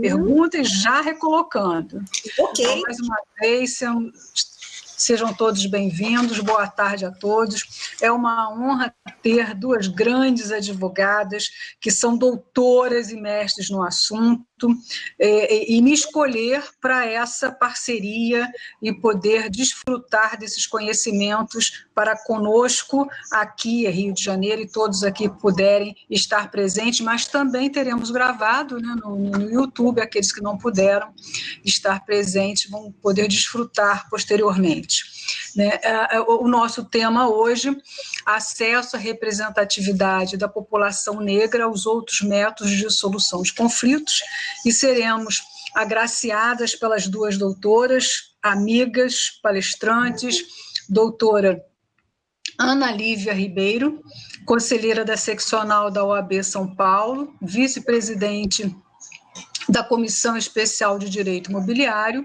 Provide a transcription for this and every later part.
pergunta e já recolocando. Ok. Então, mais uma vez, sejam todos bem-vindos, boa tarde a todos. É uma honra ter duas grandes advogadas que são doutoras e mestres no assunto e me escolher para essa parceria e poder desfrutar desses conhecimentos para conosco aqui em Rio de Janeiro e todos aqui puderem estar presentes, mas também teremos gravado, né, no YouTube, aqueles que não puderam estar presentes vão poder desfrutar posteriormente. Né? O nosso tema hoje, acesso à representatividade da população negra aos outros métodos de solução de conflitos, e seremos agraciadas pelas duas doutoras, amigas, palestrantes, doutora Ana Lívia Ribeiro, conselheira da seccional da OAB São Paulo, vice-presidente da Comissão Especial de Direito Imobiliário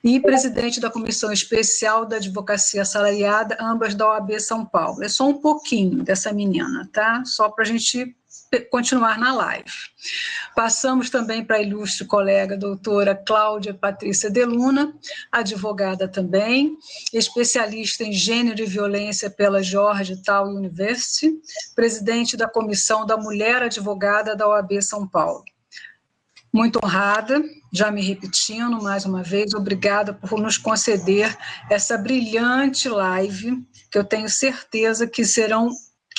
e presidente da Comissão Especial da Advocacia Assalariada, ambas da OAB São Paulo. É só um pouquinho dessa menina, tá? Só para a gente continuar na live. Passamos também para a ilustre colega doutora Cláudia Patrícia de Luna, advogada também, especialista em gênero e violência pela Georgetown University, presidente da Comissão da Mulher Advogada da OAB São Paulo. Muito honrada, já me repetindo mais uma vez, obrigada por nos conceder essa brilhante live, que eu tenho certeza que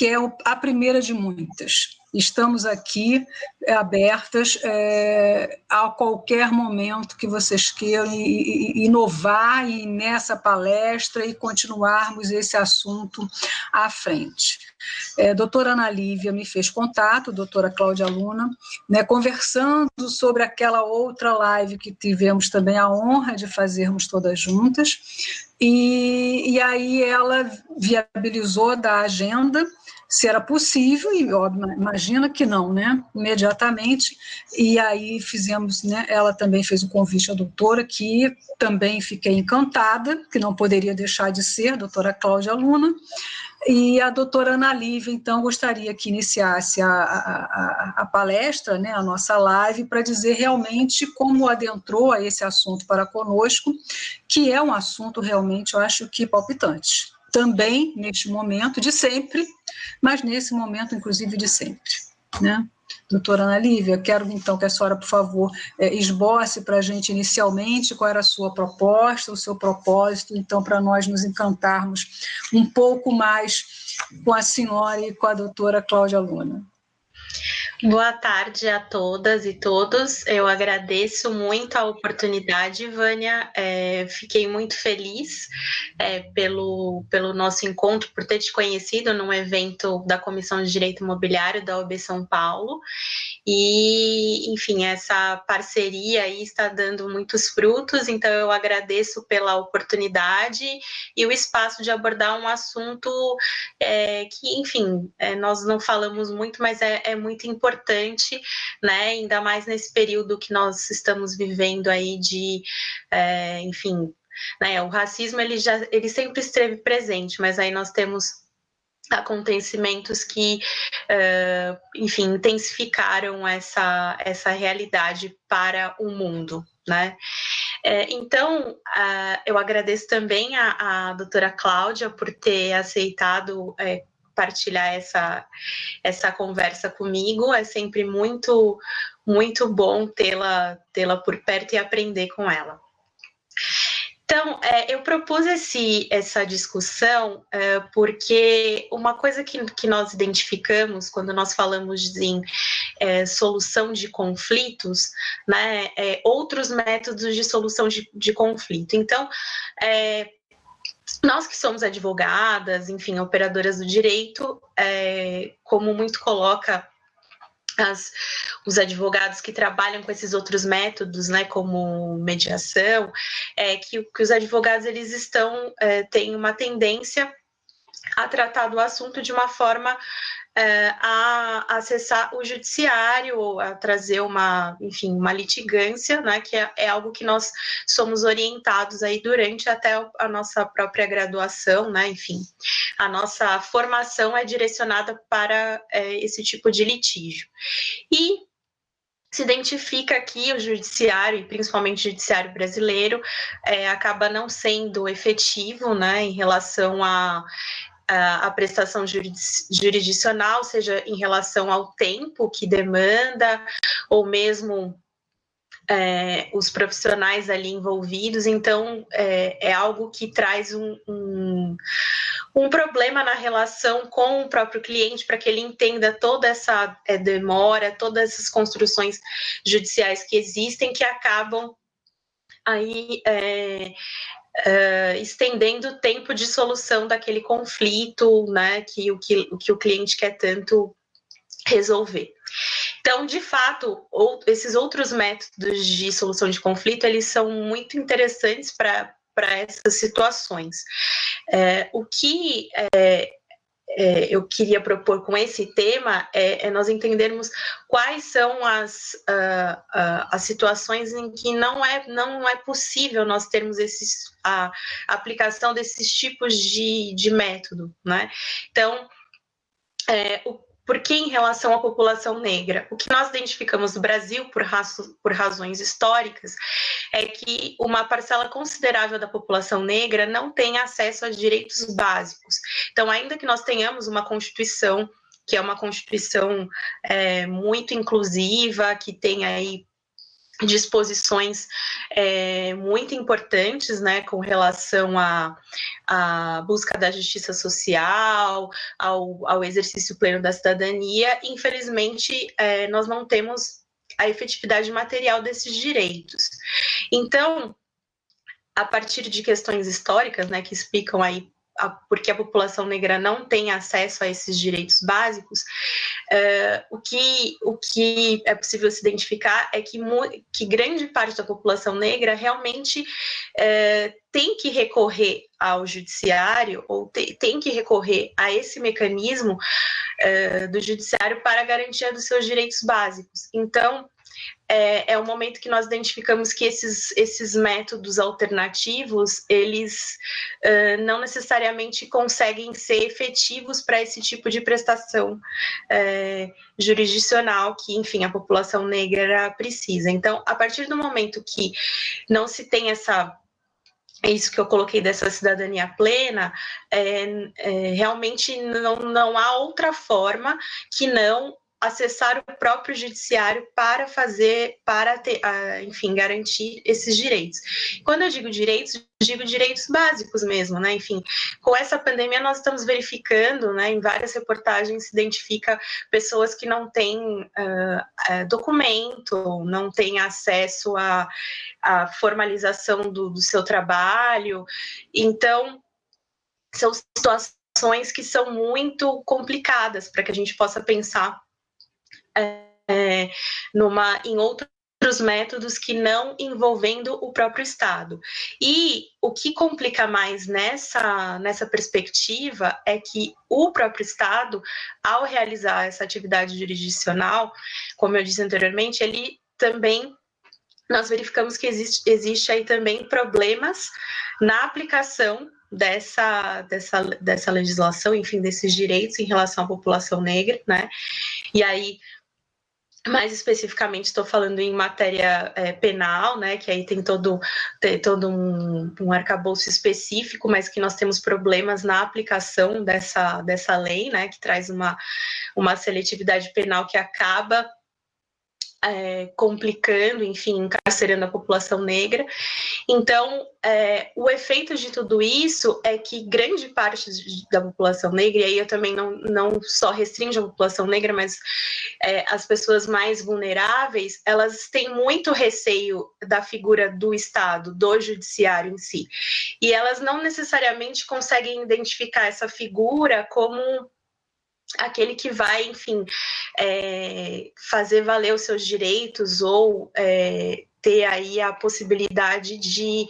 é a primeira de muitas. Estamos aqui abertas a qualquer momento que vocês queiram inovar e nessa palestra e continuarmos esse assunto à frente. Doutora Ana Lívia me fez contato, doutora Cláudia Luna, né, conversando sobre aquela outra live que tivemos também a honra de fazermos todas juntas, e aí ela viabilizou da agenda, se era possível, e óbvio, imagina que não, né, imediatamente, e aí fizemos, né, ela também fez o convite à doutora, que também fiquei encantada, que não poderia deixar de ser, a doutora Cláudia Luna, e a doutora Ana Lívia, então, gostaria que iniciasse a palestra, né, a nossa live, para dizer realmente como adentrou a esse assunto para conosco, que é um assunto realmente, eu acho que palpitante. Também, neste momento, de sempre, mas nesse momento, inclusive, de sempre, né? Doutora Ana Lívia, quero então que a senhora, por favor, esboce para a gente inicialmente qual era a sua proposta, o seu propósito, então, para nós nos encantarmos um pouco mais com a senhora e com a doutora Cláudia Luna. Boa tarde a todas e todos, eu agradeço muito a oportunidade, Vânia, fiquei muito feliz pelo nosso encontro, por ter te conhecido num evento da Comissão de Direito Imobiliário da OAB São Paulo, e, enfim, essa parceria aí está dando muitos frutos, então eu agradeço pela oportunidade e o espaço de abordar um assunto que, enfim, nós não falamos muito, mas é muito importante, né, ainda mais nesse período que nós estamos vivendo aí de, enfim, né, o racismo ele sempre esteve presente, mas aí nós temos acontecimentos que, enfim, intensificaram essa realidade para o mundo, né? Então, eu agradeço também a doutora Cláudia por ter aceitado partilhar essa conversa comigo, é sempre muito, muito bom tê-la por perto e aprender com ela. Então, eu propus essa discussão porque uma coisa que nós identificamos quando nós falamos em solução de conflitos, né, outros métodos de solução de conflito. Então, nós que somos advogadas, enfim, operadoras do direito, como muito coloca os advogados que trabalham com esses outros métodos, né, como mediação, que os advogados eles têm uma tendência a tratar do assunto de uma forma a acessar o judiciário, a trazer uma litigância, né, que é algo que nós somos orientados aí durante até a nossa própria graduação, né, enfim, a nossa formação é direcionada para esse tipo de litígio. E se identifica que o judiciário, e principalmente o judiciário brasileiro, acaba não sendo efetivo, né, em relação à prestação jurisdicional, seja em relação ao tempo que demanda, ou mesmo os profissionais ali envolvidos. Então, é algo que traz um problema na relação com o próprio cliente, para que ele entenda toda essa demora, todas essas construções judiciais que existem, que acabam aí estendendo o tempo de solução daquele conflito, né, que o cliente quer tanto resolver. Então, de fato, esses outros métodos de solução de conflito, eles são muito interessantes para essas situações. O que eu queria propor com esse tema é nós entendermos quais são as situações em que não é possível nós termos a aplicação desses tipos de método, né? Então, porque em relação à população negra, o que nós identificamos no Brasil por razões históricas é que uma parcela considerável da população negra não tem acesso a direitos básicos. Então, ainda que nós tenhamos uma Constituição, que é uma Constituição muito inclusiva, que tem aí disposições muito importantes, né, com relação à busca da justiça social, ao exercício pleno da cidadania, infelizmente, nós não temos a efetividade material desses direitos. Então, a partir de questões históricas, né, que explicam aí porque a população negra não tem acesso a esses direitos básicos, o que é possível se identificar é que grande parte da população negra realmente tem que recorrer ao judiciário, ou tem que recorrer a esse mecanismo do judiciário para a garantia dos seus direitos básicos. Então, é o momento que nós identificamos que esses métodos alternativos, eles não necessariamente conseguem ser efetivos para esse tipo de prestação jurisdicional que, enfim, a população negra precisa. Então, a partir do momento que não se tem isso que eu coloquei dessa cidadania plena, realmente não há outra forma que não acessar o próprio judiciário para enfim, garantir esses direitos. Quando eu digo direitos básicos mesmo, né? Enfim, com essa pandemia nós estamos verificando, né, em várias reportagens se identifica pessoas que não têm documento, não têm acesso à formalização do seu trabalho. Então, são situações que são muito complicadas para que a gente possa pensar em outros métodos que não envolvendo o próprio Estado. E o que complica mais nessa perspectiva é que o próprio Estado, ao realizar essa atividade jurisdicional, como eu disse anteriormente, ele também, nós verificamos que existe aí também problemas na aplicação dessa legislação, enfim, desses direitos em relação à população negra, né? E aí, mais especificamente, estou falando em matéria penal, né, que aí tem todo um arcabouço específico, mas que nós temos problemas na aplicação dessa lei, né, que traz uma seletividade penal que acaba complicando, enfim, encarcerando a população negra. Então, o efeito de tudo isso é que grande parte da população negra, e aí eu também não só restringo a população negra, mas as pessoas mais vulneráveis, elas têm muito receio da figura do Estado, do judiciário em si. E elas não necessariamente conseguem identificar essa figura como aquele que vai, enfim, fazer valer os seus direitos ou ter aí a possibilidade de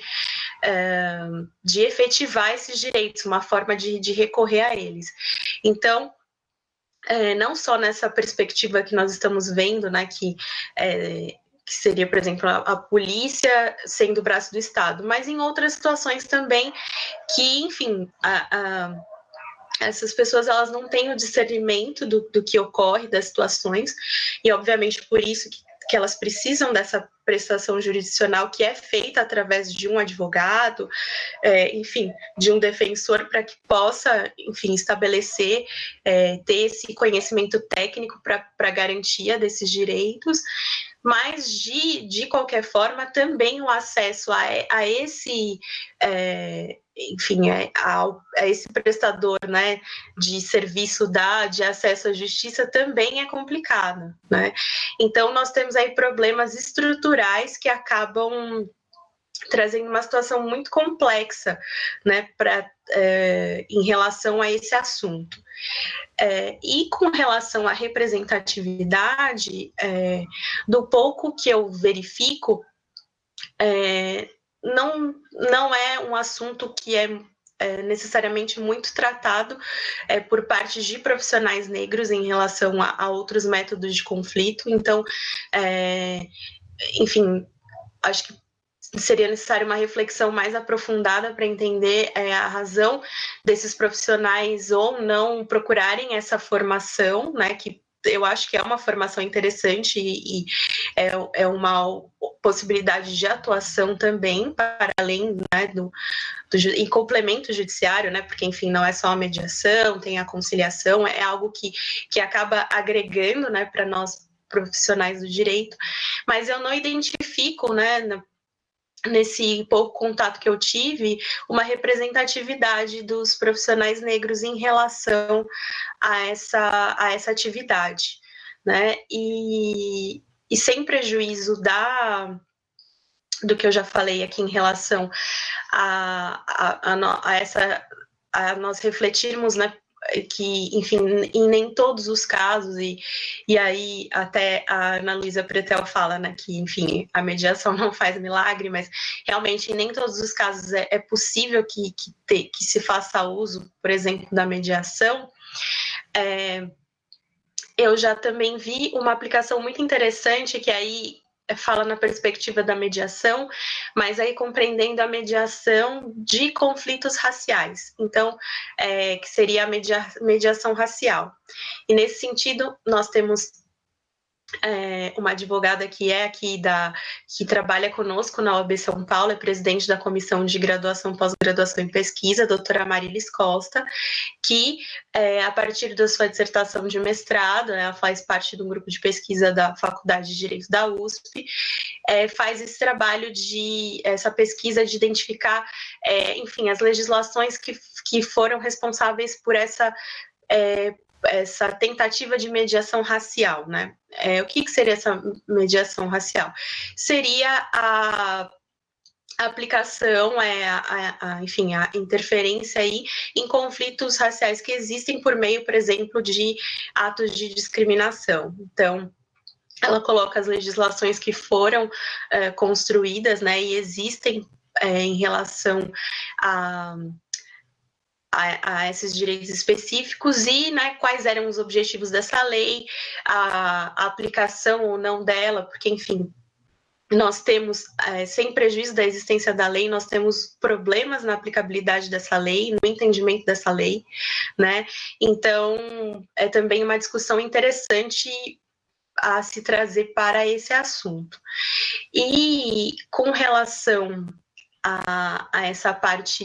efetivar esses direitos, uma forma de recorrer a eles. Então, não só nessa perspectiva que nós estamos vendo, né, que seria, por exemplo, a polícia sendo o braço do Estado, mas em outras situações também que, enfim, essas pessoas, elas não têm o discernimento do que ocorre, das situações, e obviamente por isso que que elas precisam dessa prestação jurisdicional que é feita através de um advogado, enfim, de um defensor, para que possa, enfim, estabelecer, ter esse conhecimento técnico para garantia desses direitos, mas de qualquer forma também o acesso a esse, enfim, a esse prestador, né, de serviço de acesso à justiça também é complicado, né? Então nós temos aí problemas estruturais que acabam trazendo uma situação muito complexa, né, em relação a esse assunto. E com relação à representatividade, do pouco que eu verifico, não é um assunto que é necessariamente muito tratado por parte de profissionais negros em relação a outros métodos de conflito. Então, enfim, acho que seria necessária uma reflexão mais aprofundada para entender a razão desses profissionais ou não procurarem essa formação, né, que eu acho que é uma formação interessante e é uma possibilidade de atuação também, para além, né, em complemento judiciário, né, porque, enfim, não é só a mediação, tem a conciliação, é algo que acaba agregando, né, para nós profissionais do direito, mas eu não identifico, né, nesse pouco contato que eu tive, uma representatividade dos profissionais negros em relação a essa atividade, né? E sem prejuízo do que eu já falei aqui em relação a nós refletirmos, né, que, enfim, em nem todos os casos, e aí até a Ana Luísa Pretel fala, né, que, enfim, a mediação não faz milagre, mas realmente em nem todos os casos é possível que se faça uso, por exemplo, da mediação. Eu já também vi uma aplicação muito interessante, que aí fala na perspectiva da mediação, mas aí compreendendo a mediação de conflitos raciais, então, que seria a mediação racial. E nesse sentido, nós temos uma advogada que que trabalha conosco na OAB São Paulo, é presidente da Comissão de Graduação, Pós-Graduação e Pesquisa, a doutora Marilis Costa, que a partir da sua dissertação de mestrado, ela faz parte do grupo de pesquisa da Faculdade de Direito da USP, faz esse trabalho essa pesquisa de identificar, enfim, as legislações que foram responsáveis por essa tentativa de mediação racial, né? O que seria essa mediação racial? Seria a aplicação, enfim, a interferência aí em conflitos raciais que existem por meio, por exemplo, de atos de discriminação. Então, ela coloca as legislações que foram construídas, né, e existem em relação a esses direitos específicos e, né, quais eram os objetivos dessa lei, a aplicação ou não dela, porque, enfim, nós temos, sem prejuízo da existência da lei, nós temos problemas na aplicabilidade dessa lei, no entendimento dessa lei, né? Então, é também uma discussão interessante a se trazer para esse assunto. E com relação a essa parte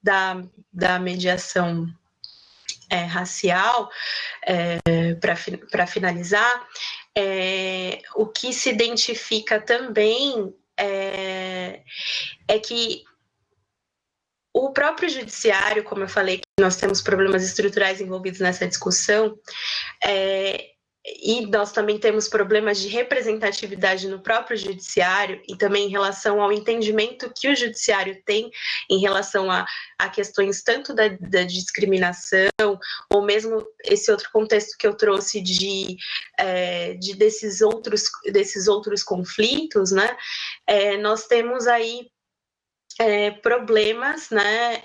da mediação racial, para finalizar, o que se identifica também é que o próprio judiciário, como eu falei, que nós temos problemas estruturais envolvidos nessa discussão, e nós também temos problemas de representatividade no próprio judiciário e também em relação ao entendimento que o judiciário tem em relação a questões tanto da discriminação ou mesmo esse outro contexto que eu trouxe desses outros conflitos, né? Nós temos aí problemas, né,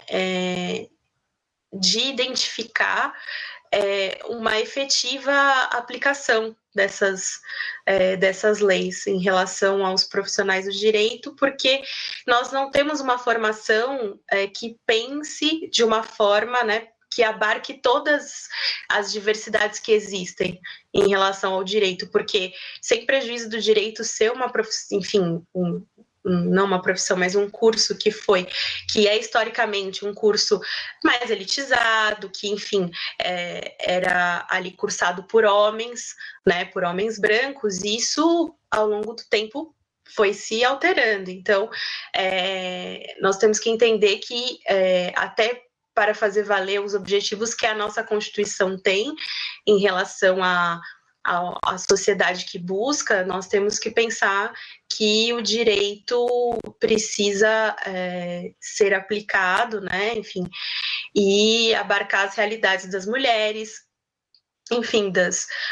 de identificar uma efetiva aplicação dessas leis em relação aos profissionais do direito, porque nós não temos uma formação que pense de uma forma, né, que abarque todas as diversidades que existem em relação ao direito, porque sem prejuízo do direito ser uma profissão, enfim, não uma profissão, mas um curso que é historicamente um curso mais elitizado, que, enfim, era ali cursado por homens, né, por homens brancos, e isso, ao longo do tempo, foi se alterando. Então, nós temos que entender que, até para fazer valer os objetivos que a nossa Constituição tem em relação à sociedade que busca, nós temos que pensar que o direito precisa ser aplicado, né, enfim, e abarcar as realidades das mulheres, enfim,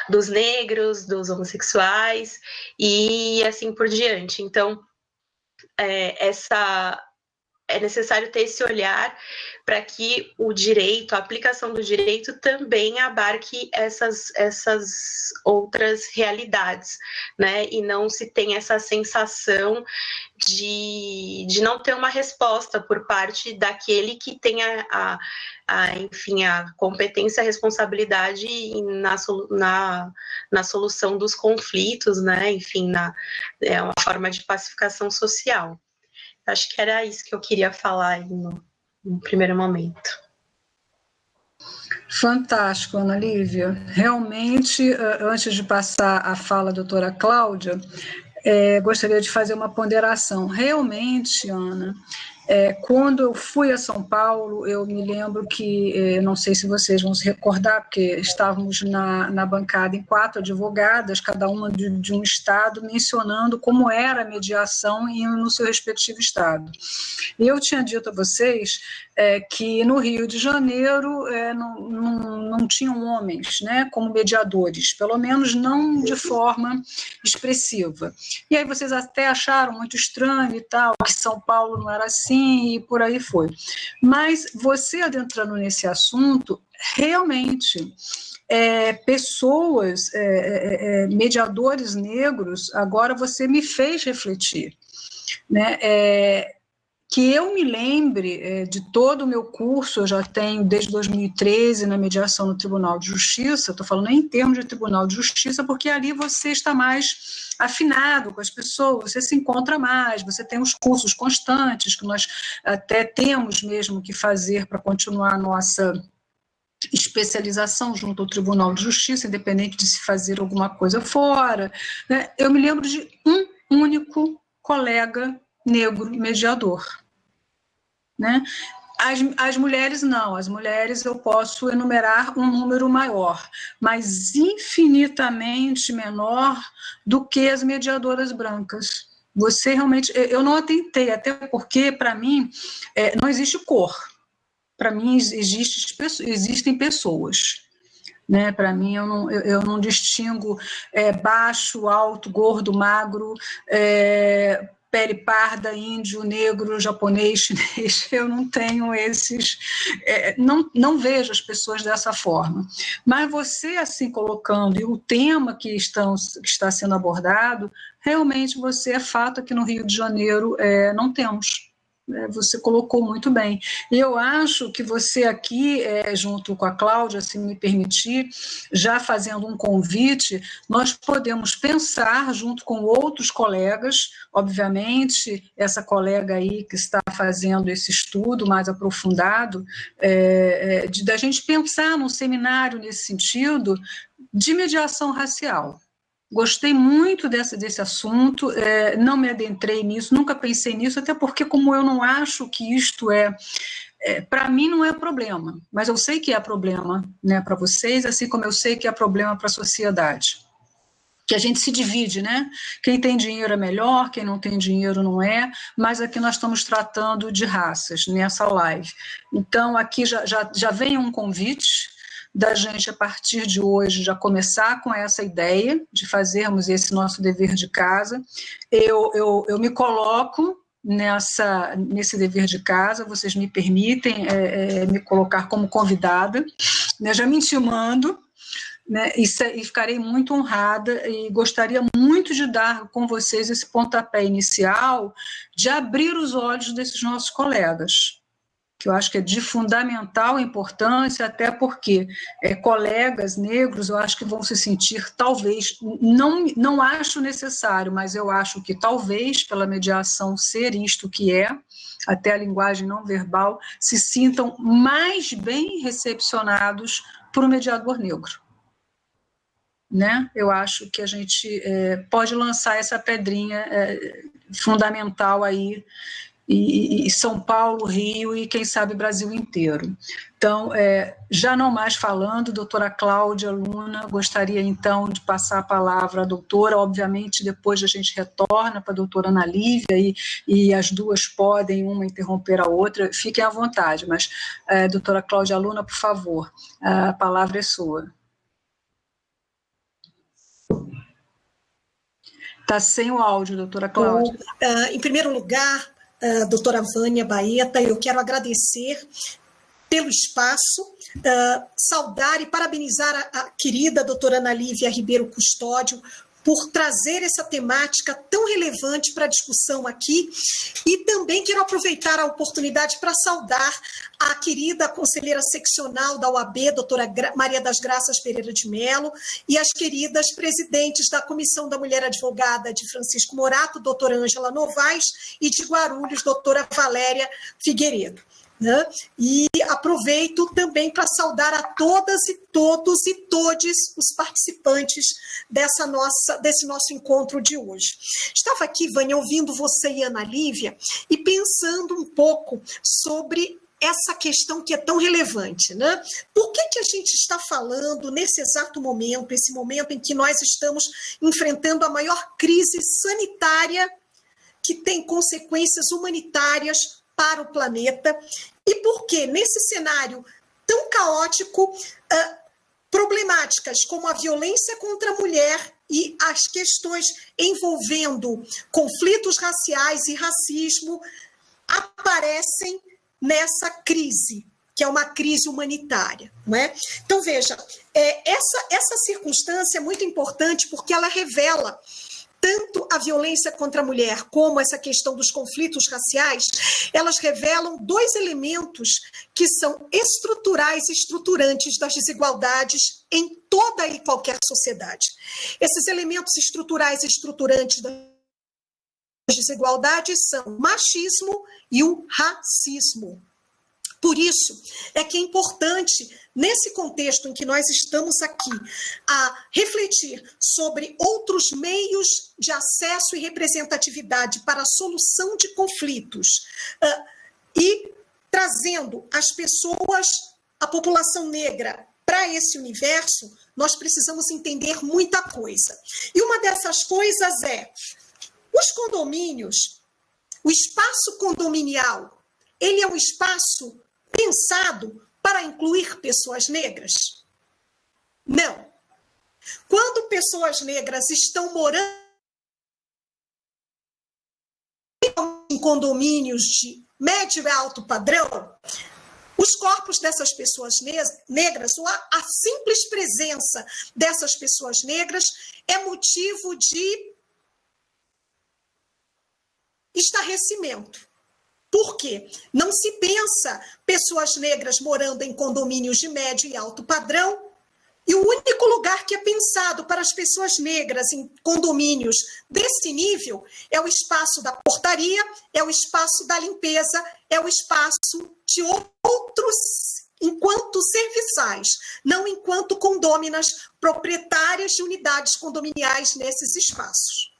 dos negros, dos homossexuais e assim por diante. Então, é necessário ter esse olhar para que o direito, a aplicação do direito também abarque essas outras realidades, né? E não se tenha essa sensação de não ter uma resposta por parte daquele que tem enfim, a competência, a responsabilidade na solução dos conflitos, né? Enfim, é uma forma de pacificação social. Acho que era isso que eu queria falar aí no primeiro momento. Fantástico, Ana Lívia. Realmente, antes de passar a fala à doutora Cláudia, gostaria de fazer uma ponderação. Realmente, Ana, quando eu fui a São Paulo, eu me lembro que, não sei se vocês vão se recordar, porque estávamos na bancada em 4 advogadas, cada uma de um estado, mencionando como era a mediação no seu respectivo estado. E eu tinha dito a vocês que no Rio de Janeiro não tinham homens, né, como mediadores, pelo menos não de forma expressiva. E aí vocês até acharam muito estranho e tal, que São Paulo não era assim, e por aí foi. Mas você adentrando nesse assunto, realmente, pessoas, mediadores negros, agora você me fez refletir, né? Que eu me lembre de todo o meu curso, eu já tenho desde 2013 na mediação no Tribunal de Justiça, estou falando em termos de Tribunal de Justiça, porque ali você está mais afinado com as pessoas, você se encontra mais, você tem os cursos constantes, que nós até temos mesmo que fazer para continuar a nossa especialização junto ao Tribunal de Justiça, independente de se fazer alguma coisa fora, né? Eu me lembro de um único colega negro mediador, né? As mulheres não, as mulheres eu posso enumerar um número maior, mas infinitamente menor do que as mediadoras brancas. Você realmente, eu não atentei, até porque para mim não existe cor, para mim existem pessoas. Né? Para mim, eu não distingo baixo, alto, gordo, magro, pele parda, índio, negro, japonês, chinês. Eu não tenho esses... não vejo as pessoas dessa forma. Mas você, assim, colocando, e o tema que está sendo abordado, realmente você é fato aqui no Rio de Janeiro, não temos. Você colocou muito bem. E eu acho que você aqui, junto com a Cláudia, se me permitir, já fazendo um convite, nós podemos pensar junto com outros colegas, obviamente, essa colega aí que está fazendo esse estudo mais aprofundado, da gente pensar num seminário nesse sentido de mediação racial. Gostei muito desse assunto, não me adentrei nisso, nunca pensei nisso, até porque como eu não acho que isto para mim não é problema, mas eu sei que é problema, né, para vocês, assim como eu sei que é problema para a sociedade. Que a gente se divide, né? Quem tem dinheiro é melhor, quem não tem dinheiro não é, mas aqui nós estamos tratando de raças nessa live. Então, aqui já vem um convite da gente, a partir de hoje, já começar com essa ideia de fazermos esse nosso dever de casa. Eu me coloco nesse dever de casa, vocês me permitem me colocar como convidada, né, já me intimando, né, e ficarei muito honrada e gostaria muito de dar com vocês esse pontapé inicial de abrir os olhos desses nossos colegas. que eu acho que é de fundamental importância, até porque colegas negros, eu acho que vão se sentir, talvez, não acho necessário, mas eu acho que talvez, pela mediação ser isto que é, até a linguagem não verbal, se sintam mais bem recepcionados por um mediador negro. Né? Eu acho que a gente pode lançar essa pedrinha fundamental aí, e São Paulo, Rio e, quem sabe, Brasil inteiro. Então, já não mais falando, doutora Cláudia Luna, gostaria, então, de passar a palavra à doutora, obviamente, depois a gente retorna para a doutora Ana Lívia, e as duas podem uma interromper a outra, fiquem à vontade, mas, doutora Cláudia Luna, por favor, a palavra é sua. Está sem o áudio, doutora Cláudia. Em primeiro lugar, doutora Vânia Baeta, eu quero agradecer pelo espaço, saudar e parabenizar a querida doutora Ana Lívia Ribeiro Custódio por trazer essa temática tão relevante para a discussão aqui, e também quero aproveitar a oportunidade para saudar a querida conselheira seccional da OAB, doutora Maria das Graças Pereira de Mello, e as queridas presidentes da Comissão da Mulher Advogada de Francisco Morato, doutora Ângela Novaes, e de Guarulhos, doutora Valéria Figueiredo. Né? E aproveito também para saudar a todas e todos e todes os participantes desse nosso encontro de hoje. Estava aqui, Vânia, ouvindo você e Ana Lívia, e pensando um pouco sobre essa questão que é tão relevante, né? Por que a gente está falando nesse exato momento, esse momento em que nós estamos enfrentando a maior crise sanitária que tem consequências humanitárias para o planeta, e por que, nesse cenário tão caótico, problemáticas como a violência contra a mulher e as questões envolvendo conflitos raciais e racismo aparecem nessa crise, que é uma crise humanitária, não é? Então, veja, essa circunstância é muito importante porque ela revela tanto a violência contra a mulher como essa questão dos conflitos raciais, elas revelam dois elementos que são estruturais e estruturantes das desigualdades em toda e qualquer sociedade. Esses elementos estruturais e estruturantes das desigualdades são o machismo e o racismo. Por isso, é que é importante, nesse contexto em que nós estamos aqui, a refletir sobre outros meios de acesso e representatividade para a solução de conflitos, e trazendo as pessoas, a população negra, para esse universo, nós precisamos entender muita coisa. E uma dessas coisas é, os condomínios, o espaço condominial, ele é um espaço pensado para incluir pessoas negras? Não. Quando pessoas negras estão morando em condomínios de médio e alto padrão, os corpos dessas pessoas negras, ou a simples presença dessas pessoas negras é motivo de estarrecimento. Por quê? Não se pensa pessoas negras morando em condomínios de médio e alto padrão, e o único lugar que é pensado para as pessoas negras em condomínios desse nível é o espaço da portaria, é o espaço da limpeza, é o espaço de outros enquanto serviçais, não enquanto condôminas proprietárias de unidades condominiais nesses espaços.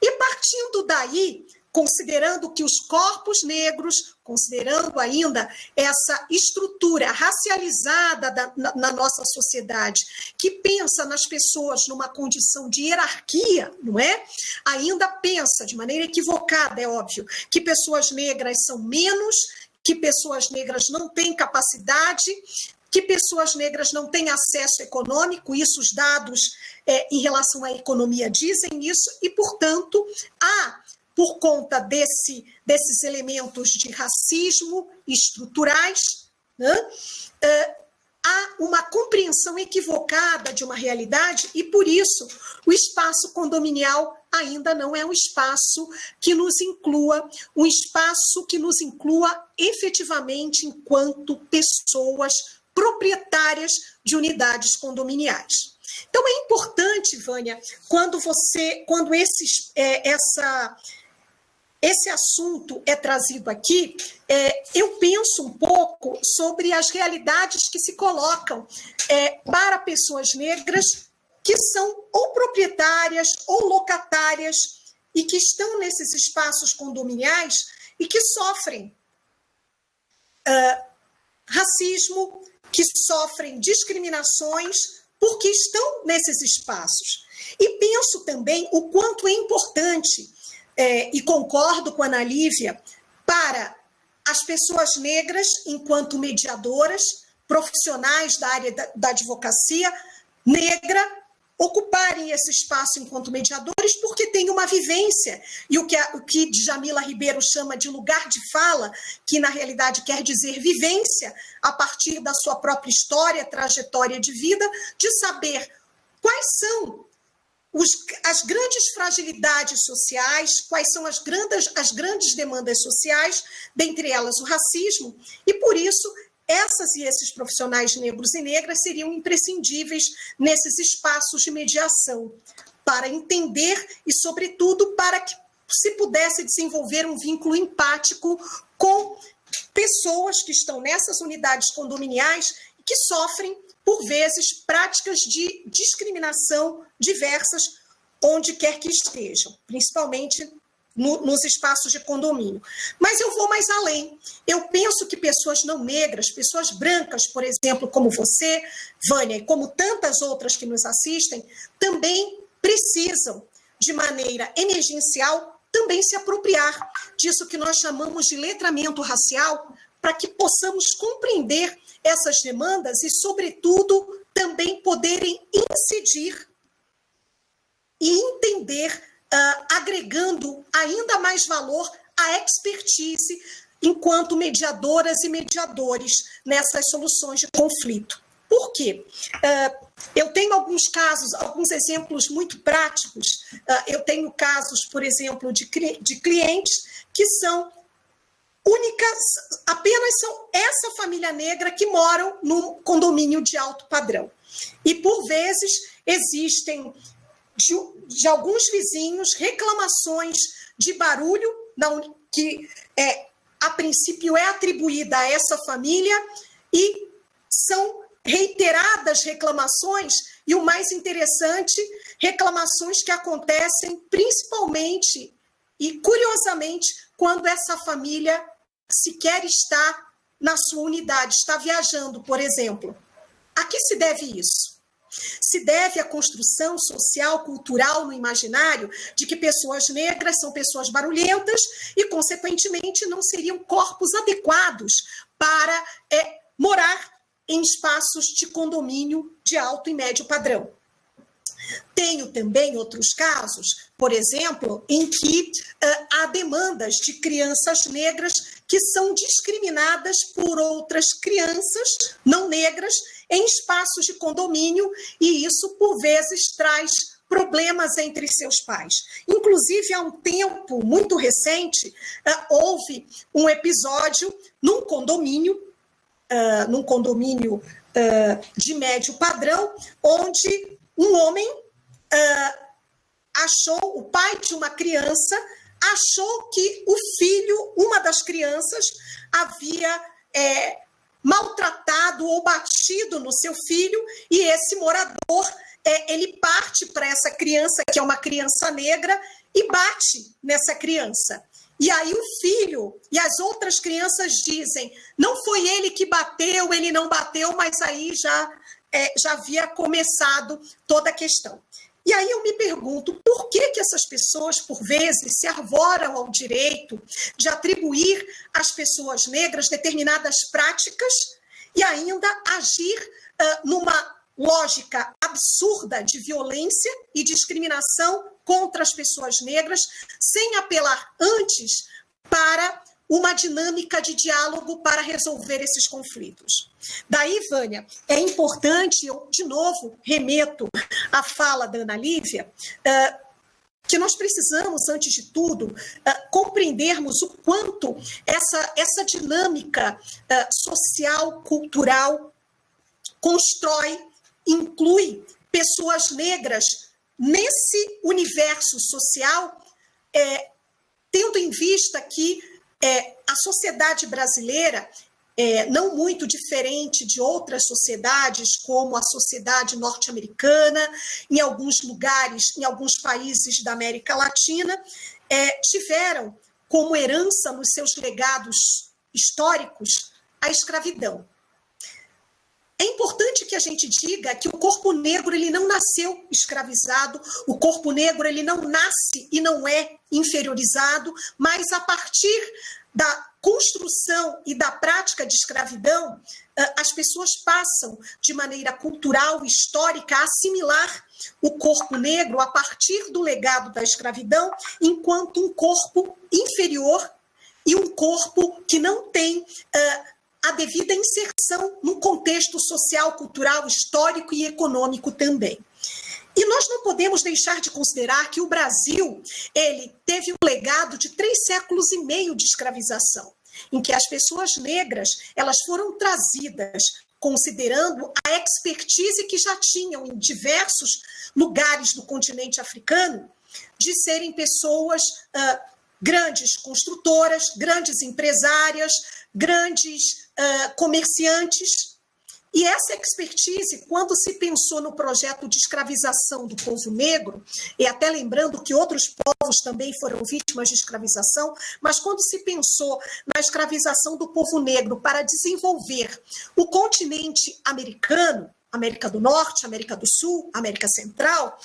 E partindo daí, considerando que os corpos negros, considerando ainda essa estrutura racializada na nossa sociedade, que pensa nas pessoas numa condição de hierarquia, não é? Ainda pensa, de maneira equivocada, é óbvio, que pessoas negras são menos, que pessoas negras não têm capacidade, que pessoas negras não têm acesso econômico, isso os dados em relação à economia dizem isso, e, portanto, por conta desses elementos de racismo estruturais, né, há uma compreensão equivocada de uma realidade e, por isso, o espaço condominial ainda não é um espaço que nos inclua, um espaço que nos inclua efetivamente enquanto pessoas proprietárias de unidades condominiais. Então, é importante, Vânia, quando esse assunto é trazido aqui, eu penso um pouco sobre as realidades que se colocam para pessoas negras que são ou proprietárias ou locatárias e que estão nesses espaços condominiais e que sofrem racismo, que sofrem discriminações porque estão nesses espaços. E penso também o quanto é importante, e concordo com a Ana Lívia, para as pessoas negras, enquanto mediadoras, profissionais da área da advocacia negra, ocuparem esse espaço enquanto mediadores, porque tem uma vivência, e o que Djamila Ribeiro chama de lugar de fala, que na realidade quer dizer vivência, a partir da sua própria história, trajetória de vida, de saber quais são as grandes fragilidades sociais, quais são as grandes demandas sociais, dentre elas o racismo, e por isso essas e esses profissionais negros e negras seriam imprescindíveis nesses espaços de mediação, para entender e, sobretudo, para que se pudesse desenvolver um vínculo empático com pessoas que estão nessas unidades condominiais e que sofrem, por vezes, práticas de discriminação diversas, onde quer que estejam, principalmente nos espaços de condomínio. Mas eu vou mais além. Eu penso que pessoas não negras, pessoas brancas, por exemplo, como você, Vânia, e como tantas outras que nos assistem, também precisam, de maneira emergencial, também se apropriar disso que nós chamamos de letramento racial, para que possamos compreender essas demandas e, sobretudo, também poderem incidir e entender, agregando ainda mais valor à expertise enquanto mediadoras e mediadores nessas soluções de conflito. Por quê? Eu tenho alguns casos, alguns exemplos muito práticos. Eu tenho casos, por exemplo, de clientes que são únicas, apenas são essa família negra que moram num condomínio de alto padrão. E, por vezes, existem de alguns vizinhos reclamações de barulho, que a princípio é atribuída a essa família, e são reiteradas reclamações, e o mais interessante, reclamações que acontecem principalmente e curiosamente quando essa família sequer está na sua unidade, está viajando, por exemplo. A que se deve isso? Se deve à construção social, cultural, no imaginário, de que pessoas negras são pessoas barulhentas e, consequentemente, não seriam corpos adequados para morar em espaços de condomínio de alto e médio padrão. Tenho também outros casos, por exemplo, em que há demandas de crianças negras que são discriminadas por outras crianças não negras em espaços de condomínio, e isso, por vezes, traz problemas entre seus pais. Inclusive, há um tempo muito recente, houve um episódio num condomínio de médio padrão, onde um homem o pai de uma criança achou que o filho, uma das crianças, havia maltratado ou batido no seu filho, e esse morador, ele parte para essa criança, que é uma criança negra, e bate nessa criança. E aí o filho e as outras crianças dizem, não foi ele que bateu, ele não bateu, mas aí já havia começado toda a questão. E aí eu me pergunto, por que essas pessoas, por vezes, se arvoram ao direito de atribuir às pessoas negras determinadas práticas e ainda agir numa lógica absurda de violência e discriminação contra as pessoas negras, sem apelar antes para uma dinâmica de diálogo para resolver esses conflitos. Daí, Vânia, é importante, eu, de novo, remeto à fala da Ana Lívia, que nós precisamos, antes de tudo, compreendermos o quanto essa dinâmica social, cultural, constrói, inclui pessoas negras nesse universo social, tendo em vista que a sociedade brasileira, não muito diferente de outras sociedades, como a sociedade norte-americana, em alguns lugares, em alguns países da América Latina, tiveram como herança nos seus legados históricos a escravidão. É importante que a gente diga que o corpo negro ele não nasceu escravizado, o corpo negro ele não nasce e não é inferiorizado, mas a partir da construção e da prática de escravidão, as pessoas passam de maneira cultural e histórica a assimilar o corpo negro a partir do legado da escravidão enquanto um corpo inferior e um corpo que não tem a devida inserção no contexto social, cultural, histórico e econômico também. E nós não podemos deixar de considerar que o Brasil ele teve um legado de 3 séculos e meio de escravização, em que as pessoas negras elas foram trazidas considerando a expertise que já tinham em diversos lugares do continente africano de serem pessoas grandes construtoras, grandes empresárias, grandes comerciantes. E essa expertise, quando se pensou no projeto de escravização do povo negro, e até lembrando que outros povos também foram vítimas de escravização, mas quando se pensou na escravização do povo negro para desenvolver o continente americano, América do Norte, América do Sul, América Central,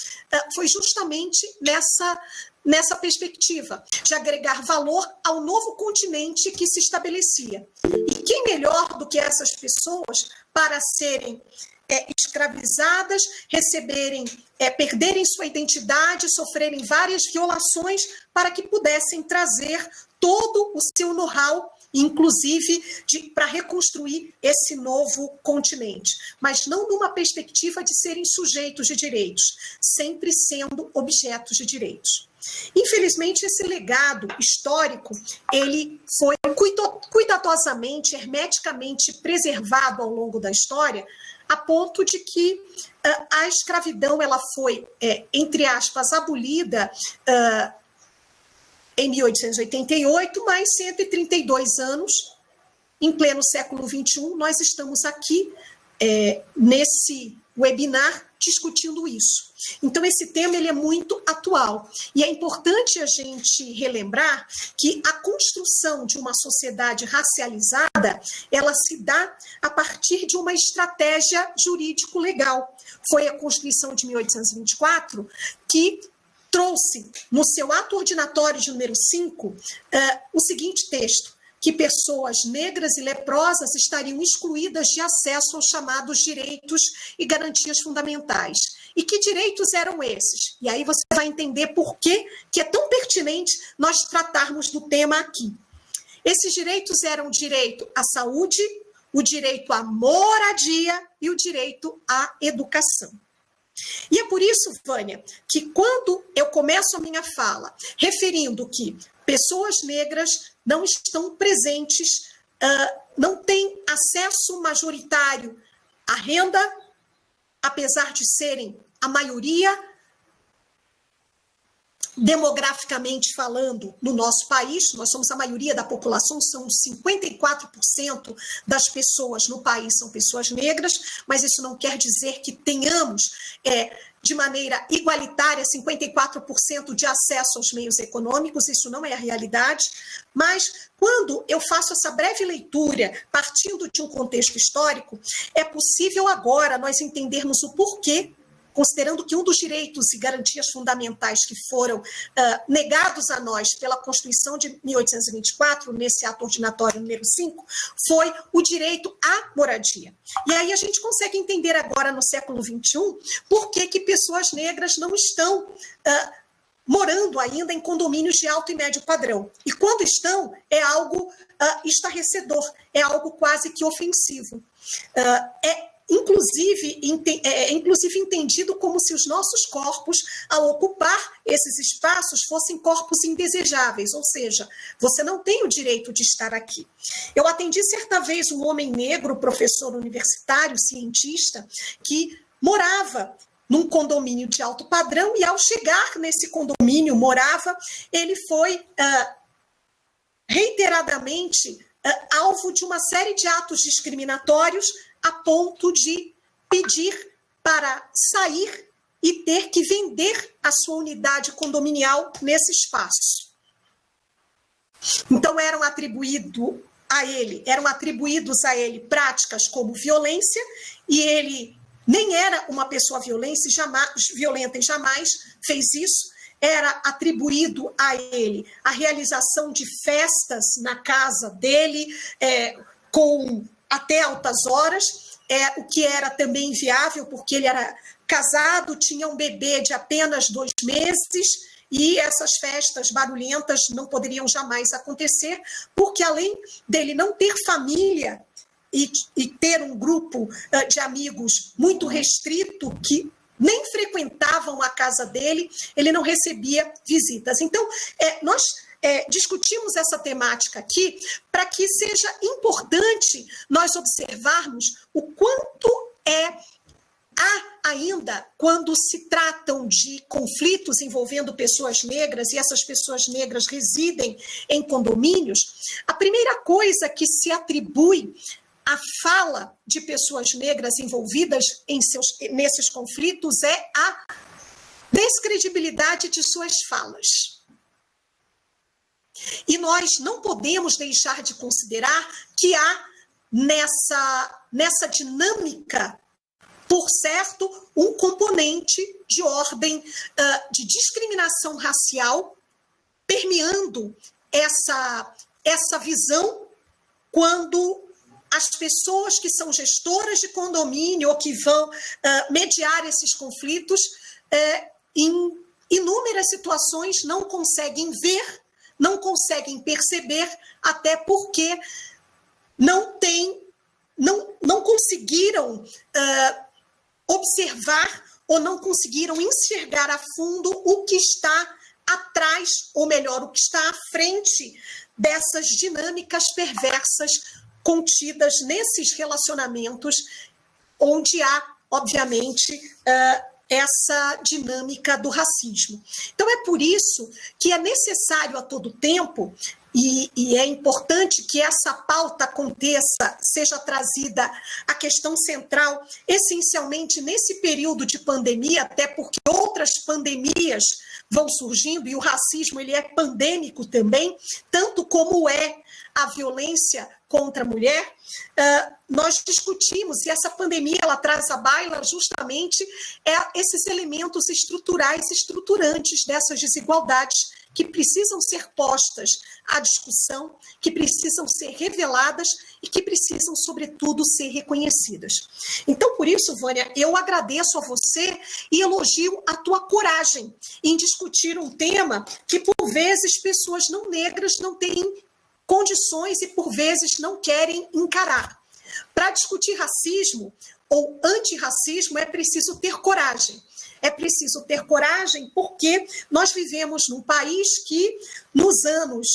foi justamente nessa perspectiva de agregar valor ao novo continente que se estabelecia. E quem melhor do que essas pessoas para serem escravizadas, perderem sua identidade, sofrerem várias violações, para que pudessem trazer todo o seu know-how, inclusive para reconstruir esse novo continente, mas não numa perspectiva de serem sujeitos de direitos, sempre sendo objetos de direitos. Infelizmente, esse legado histórico ele foi cuidadosamente, hermeticamente preservado ao longo da história, a ponto de que a escravidão ela foi, entre aspas, abolida em 1888, mais 132 anos, em pleno século XXI, nós estamos aqui nesse webinar discutindo isso. Então, esse tema ele é muito atual. E é importante a gente relembrar que a construção de uma sociedade racializada, ela se dá a partir de uma estratégia jurídico-legal. Foi a Constituição de 1824 que trouxe no seu ato ordinatório de número 5 o seguinte texto: que pessoas negras e leprosas estariam excluídas de acesso aos chamados direitos e garantias fundamentais. E que direitos eram esses? E aí você vai entender por que é tão pertinente nós tratarmos do tema aqui. Esses direitos eram o direito à saúde, o direito à moradia e o direito à educação. E é por isso, Vânia, que quando eu começo a minha fala referindo que pessoas negras não estão presentes, não têm acesso majoritário à renda, apesar de serem a maioria, demograficamente falando, no nosso país, nós somos a maioria da população, são 54% das pessoas no país são pessoas negras, mas isso não quer dizer que tenhamos, de maneira igualitária, 54% de acesso aos meios econômicos, isso não é a realidade, mas quando eu faço essa breve leitura, partindo de um contexto histórico, é possível agora nós entendermos o porquê, considerando que um dos direitos e garantias fundamentais que foram negados a nós pela Constituição de 1824, nesse ato ordinatório número 5, foi o direito à moradia. E aí a gente consegue entender agora, no século XXI, por que pessoas negras não estão morando ainda em condomínios de alto e médio padrão. E quando estão, é algo estarrecedor, é algo quase que ofensivo. Inclusive entendido como se os nossos corpos, ao ocupar esses espaços, fossem corpos indesejáveis, ou seja, você não tem o direito de estar aqui. Eu atendi certa vez um homem negro, professor universitário, cientista, que morava num condomínio de alto padrão, e ao chegar nesse condomínio, ele foi reiteradamente alvo de uma série de atos discriminatórios, a ponto de pedir para sair e ter que vender a sua unidade condominial nesse espaço. Então, eram atribuídos a ele práticas como violência, e ele nem era uma pessoa violenta e jamais fez isso. Era atribuído a ele a realização de festas na casa dele, com até altas horas, o que era também inviável, porque ele era casado, tinha um bebê de apenas 2 meses, e essas festas barulhentas não poderiam jamais acontecer, porque além dele não ter família e ter um grupo de amigos muito restrito, que nem frequentavam a casa dele, ele não recebia visitas. Então, nós discutimos essa temática aqui para que seja importante nós observarmos o quanto há ainda, quando se tratam de conflitos envolvendo pessoas negras, e essas pessoas negras residem em condomínios, a primeira coisa que se atribui à fala de pessoas negras envolvidas nesses conflitos é a descredibilidade de suas falas. E nós não podemos deixar de considerar que há nessa dinâmica, por certo, um componente de ordem de discriminação racial permeando essa visão, quando as pessoas que são gestoras de condomínio ou que vão mediar esses conflitos, em inúmeras situações não conseguem ver, não conseguem perceber, até porque não conseguiram observar ou não conseguiram enxergar a fundo o que está atrás, ou melhor, o que está à frente dessas dinâmicas perversas contidas nesses relacionamentos, onde há, obviamente, essa dinâmica do racismo. Então, é por isso que é necessário a todo tempo, e é importante que essa pauta aconteça, seja trazida a questão central, essencialmente nesse período de pandemia, até porque outras pandemias vão surgindo, e o racismo ele é pandêmico também, tanto como é a violência contra a mulher. Nós discutimos, e essa pandemia ela traz à baila justamente esses elementos estruturais, estruturantes dessas desigualdades, que precisam ser postas à discussão, que precisam ser reveladas e que precisam, sobretudo, ser reconhecidas. Então, por isso, Vânia, eu agradeço a você e elogio a tua coragem em discutir um tema que, por vezes, pessoas não negras não têm condições e, por vezes, não querem encarar. Para discutir racismo ou antirracismo, é preciso ter coragem. É preciso ter coragem porque nós vivemos num país que, nos anos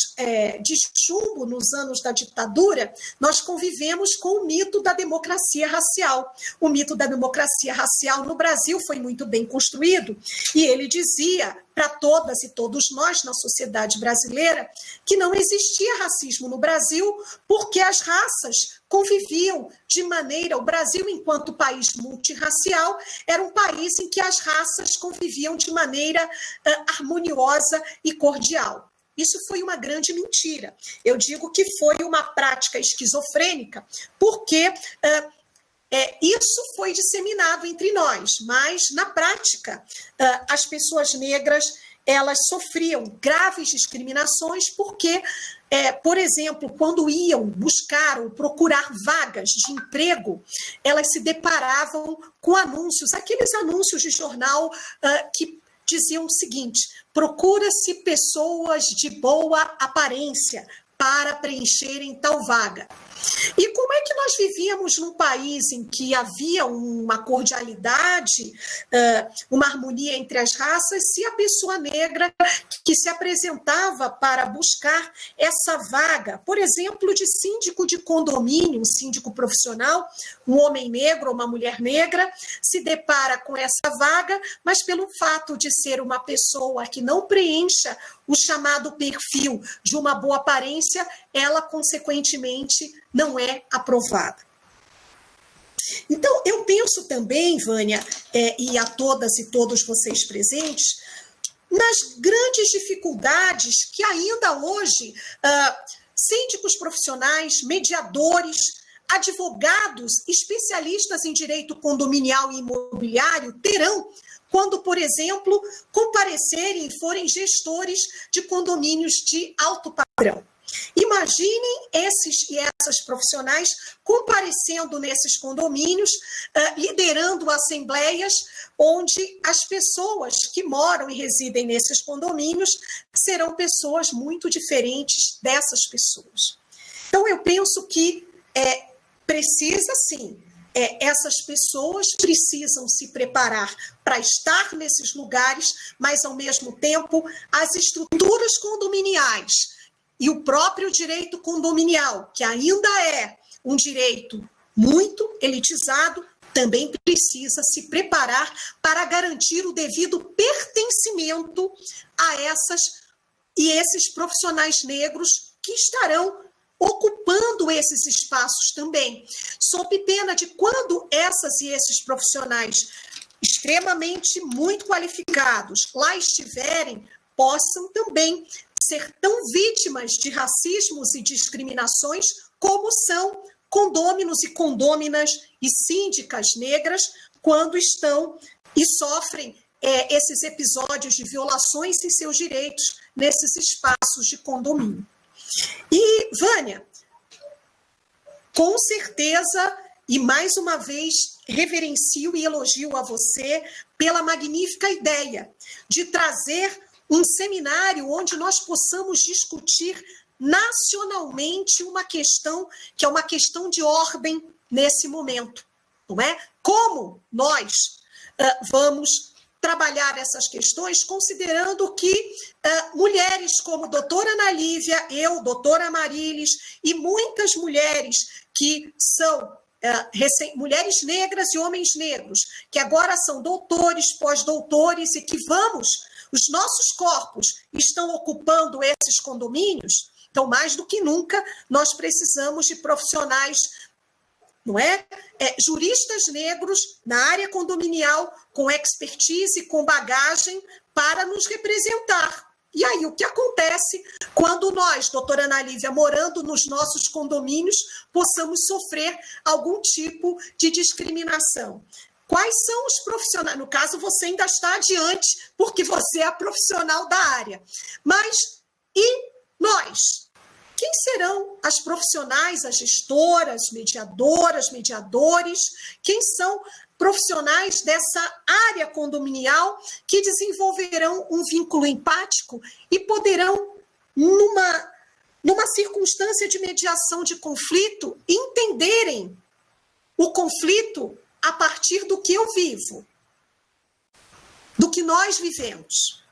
de chumbo, nos anos da ditadura, nós convivemos com o mito da democracia racial. O mito da democracia racial no Brasil foi muito bem construído, e ele dizia para todas e todos nós na sociedade brasileira que não existia racismo no Brasil porque as raças conviviam de maneira... O Brasil, enquanto país multirracial, era um país em que as raças conviviam de maneira harmoniosa e cordial. Isso foi uma grande mentira. Eu digo que foi uma prática esquizofrênica, porque isso foi disseminado entre nós, mas, na prática, as pessoas negras elas sofriam graves discriminações porque, por exemplo, quando iam buscar ou procurar vagas de emprego, elas se deparavam com anúncios, aqueles anúncios de jornal que diziam o seguinte: procura-se pessoas de boa aparência para preencherem tal vaga. E como é que nós vivíamos num país em que havia uma cordialidade, uma harmonia entre as raças, se a pessoa negra que se apresentava para buscar essa vaga, por exemplo, de síndico de condomínio, um síndico profissional, um homem negro ou uma mulher negra, se depara com essa vaga, mas pelo fato de ser uma pessoa que não preencha o chamado perfil de uma boa aparência, ela, consequentemente, não é aprovada. Então, eu penso também, Vânia, e a todas e todos vocês presentes, nas grandes dificuldades que ainda hoje síndicos profissionais, mediadores, advogados, especialistas em direito condominial e imobiliário terão quando, por exemplo, comparecerem e forem gestores de condomínios de alto padrão. Imaginem esses e essas profissionais comparecendo nesses condomínios, liderando assembleias onde as pessoas que moram e residem nesses condomínios serão pessoas muito diferentes dessas pessoas. Então, eu penso que precisa, sim, essas pessoas precisam se preparar para estar nesses lugares, mas, ao mesmo tempo, as estruturas condominiais e o próprio direito condominial, que ainda é um direito muito elitizado, também precisa se preparar para garantir o devido pertencimento a esses profissionais negros que estarão ocupando esses espaços também, sob pena de quando essas e esses profissionais extremamente muito qualificados lá estiverem, possam também ser tão vítimas de racismos e discriminações como são condôminos e condôminas e síndicas negras quando estão e sofrem esses episódios de violações em seus direitos nesses espaços de condomínio. E, Vânia, com certeza, e mais uma vez reverencio e elogio a você pela magnífica ideia de trazer um seminário onde nós possamos discutir nacionalmente uma questão que é uma questão de ordem nesse momento, não é? Como nós vamos trabalhar essas questões, considerando que mulheres como a doutora Ana Lívia, eu, doutora Marilis, e muitas mulheres que são mulheres negras e homens negros, que agora são doutores, pós-doutores, e que os nossos corpos estão ocupando esses condomínios, então, mais do que nunca, nós precisamos de profissionais, não é? Juristas negros na área condominial, com expertise, com bagagem, para nos representar. E aí, o que acontece quando nós, doutora Ana Lívia, morando nos nossos condomínios, possamos sofrer algum tipo de discriminação? Quais são os profissionais? No caso, você ainda está adiante, porque você é a profissional da área. Mas, e nós? Quem serão as profissionais, as gestoras, mediadoras, mediadores? Quem são profissionais dessa área condominial que desenvolverão um vínculo empático e poderão, numa circunstância de mediação de conflito, entenderem o conflito a partir do que eu vivo, do que nós vivemos.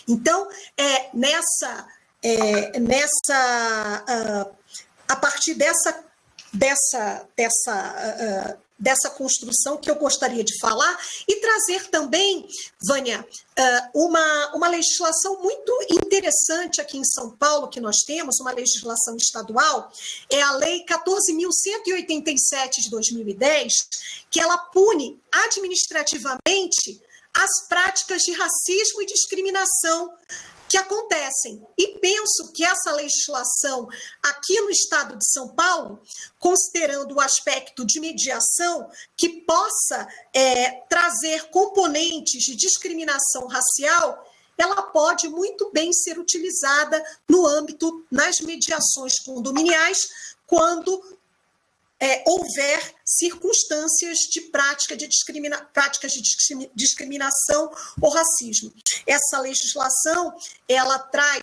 Então, a partir dessa construção que eu gostaria de falar e trazer também, Vânia, uma legislação muito interessante aqui em São Paulo que nós temos, uma legislação estadual, é a Lei 14.187 de 2010, que ela pune administrativamente as práticas de racismo e discriminação que acontecem. E penso que essa legislação aqui no estado de São Paulo, considerando o aspecto de mediação, que possa trazer componentes de discriminação racial, ela pode muito bem ser utilizada no âmbito nas mediações condominiais, quando houver circunstâncias de práticas de discriminação ou racismo. Essa legislação, ela traz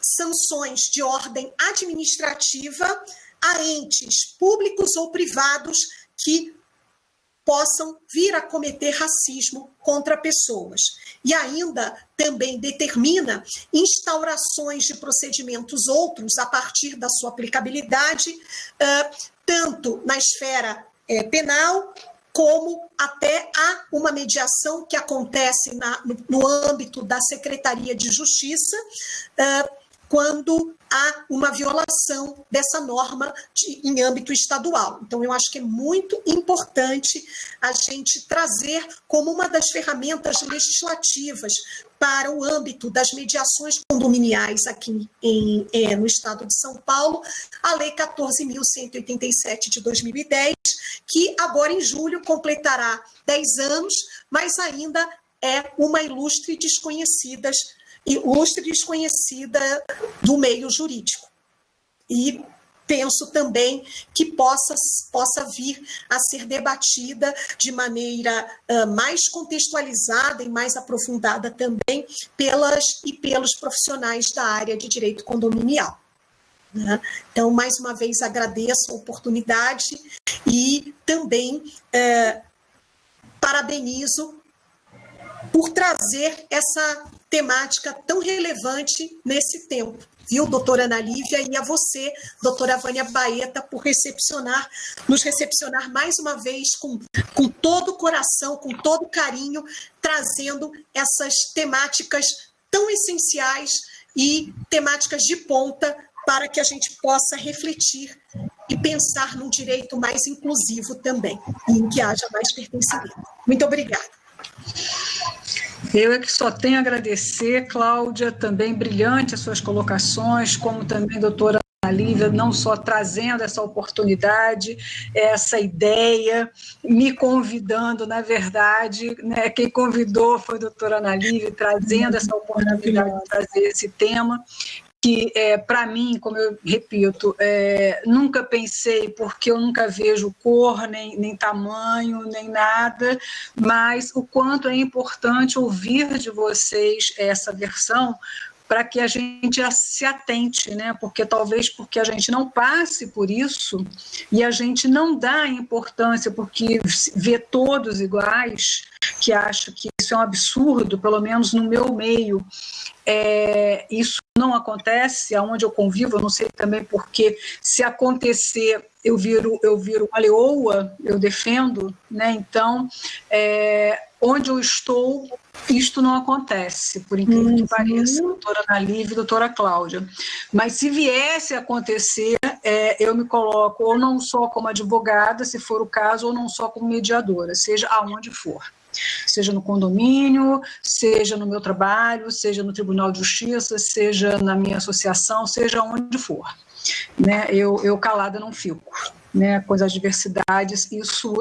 sanções de ordem administrativa a entes públicos ou privados que possam vir a cometer racismo contra pessoas. E ainda também determina instaurações de procedimentos outros a partir da sua aplicabilidade, tanto na esfera penal, como até há uma mediação que acontece no âmbito da Secretaria de Justiça, quando há uma violação dessa norma em âmbito estadual. Então, eu acho que é muito importante a gente trazer como uma das ferramentas legislativas para o âmbito das mediações condominiais aqui no estado de São Paulo, a Lei 14.187 de 2010, que agora em julho completará 10 anos, mas ainda é uma ilustre desconhecida do meio jurídico. E penso também que possa vir a ser debatida de maneira mais contextualizada e mais aprofundada também pelos profissionais da área de direito condominial. Né? Então, mais uma vez, agradeço a oportunidade e também parabenizo por trazer essa temática tão relevante nesse tempo, viu, doutora Ana Lívia, e a você, doutora Vânia Baeta, por nos recepcionar mais uma vez com todo o coração, com todo o carinho, trazendo essas temáticas tão essenciais e temáticas de ponta para que a gente possa refletir e pensar num direito mais inclusivo também, e em que haja mais pertencimento. Muito obrigada. Eu é que só tenho a agradecer, Cláudia, também brilhante as suas colocações, como também a doutora Ana Lívia, não só trazendo essa oportunidade, essa ideia, me convidando, na verdade, né, quem convidou foi a doutora Ana Lívia, trazendo essa oportunidade de trazer esse tema, que, para mim, como eu repito, nunca pensei, porque eu nunca vejo cor, nem tamanho, nem nada, mas o quanto é importante ouvir de vocês essa versão, para que a gente se atente, né? Porque talvez porque a gente não passe por isso e a gente não dá importância, porque vê todos iguais, que acha que isso é um absurdo, pelo menos no meu meio, isso não acontece, aonde eu convivo, eu não sei também porque, se acontecer, eu viro uma leoa, eu defendo, né? Então, onde eu estou, isto não acontece, por incrível que pareça, doutora Ana Lívia e doutora Cláudia. Mas se viesse a acontecer, eu me coloco ou não só como advogada, se for o caso, ou não só como mediadora, seja aonde for. Seja no condomínio, seja no meu trabalho, seja no Tribunal de Justiça, seja na minha associação, seja onde for. Né? Eu calada não fico. Né, com as adversidades, isso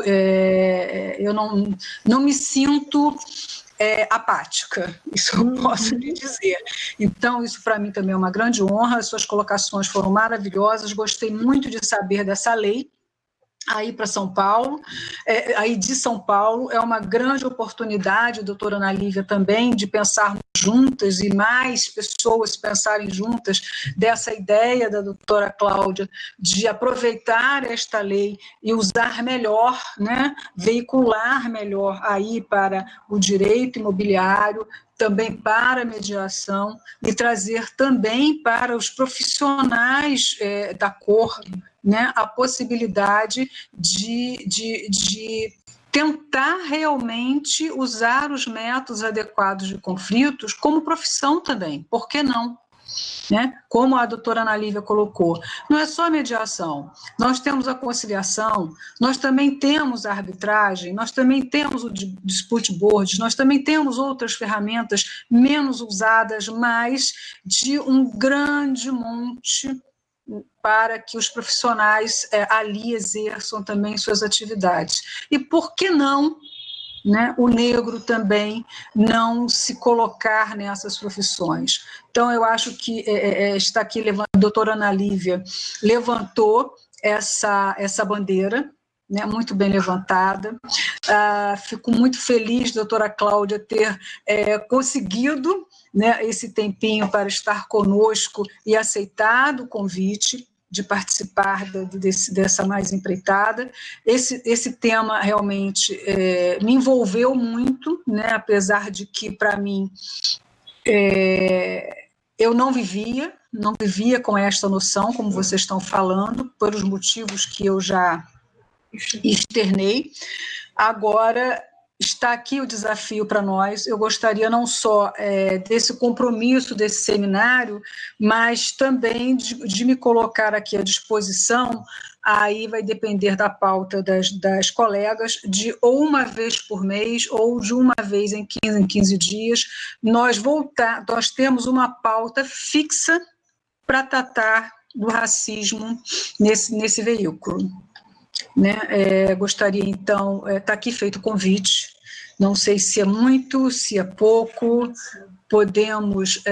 eu não me sinto apática, isso eu posso lhe dizer. Então, isso para mim também é uma grande honra, as suas colocações foram maravilhosas, gostei muito de saber dessa lei, aí para São Paulo, aí de São Paulo, é uma grande oportunidade, doutora Ana Lívia, também, de pensarmos juntas e mais pessoas pensarem juntas dessa ideia da doutora Cláudia de aproveitar esta lei e usar melhor, né, veicular melhor aí para o direito imobiliário, também para a mediação e trazer também para os profissionais da cor, né, a possibilidade de tentar realmente usar os métodos adequados de conflitos como profissão também, por que não? Né? Como a doutora Ana Lívia colocou, não é só a mediação, nós temos a conciliação, nós também temos a arbitragem, nós também temos o dispute board, nós também temos outras ferramentas menos usadas, mas de um grande monte para que os profissionais ali exerçam também suas atividades. E por que não, né, o negro também não se colocar nessas profissões? Então, eu acho que está aqui, a doutora Ana Lívia levantou essa bandeira, né, muito bem levantada. Fico muito feliz, doutora Cláudia, ter conseguido, né, esse tempinho para estar conosco e aceitado o convite de participar dessa mais empreitada. Esse tema realmente me envolveu muito, né, apesar de que, para mim, eu não vivia com esta noção, como vocês estão falando, por os motivos que eu já externei. Agora, está aqui o desafio para nós. Eu gostaria não só desse compromisso, desse seminário, mas também de me colocar aqui à disposição. Aí vai depender da pauta das colegas, de ou uma vez por mês, ou de uma vez em 15 dias, nós temos uma pauta fixa para tratar do racismo nesse veículo. Né? Gostaria, então, está aqui feito o convite, não sei se é muito, se é pouco, podemos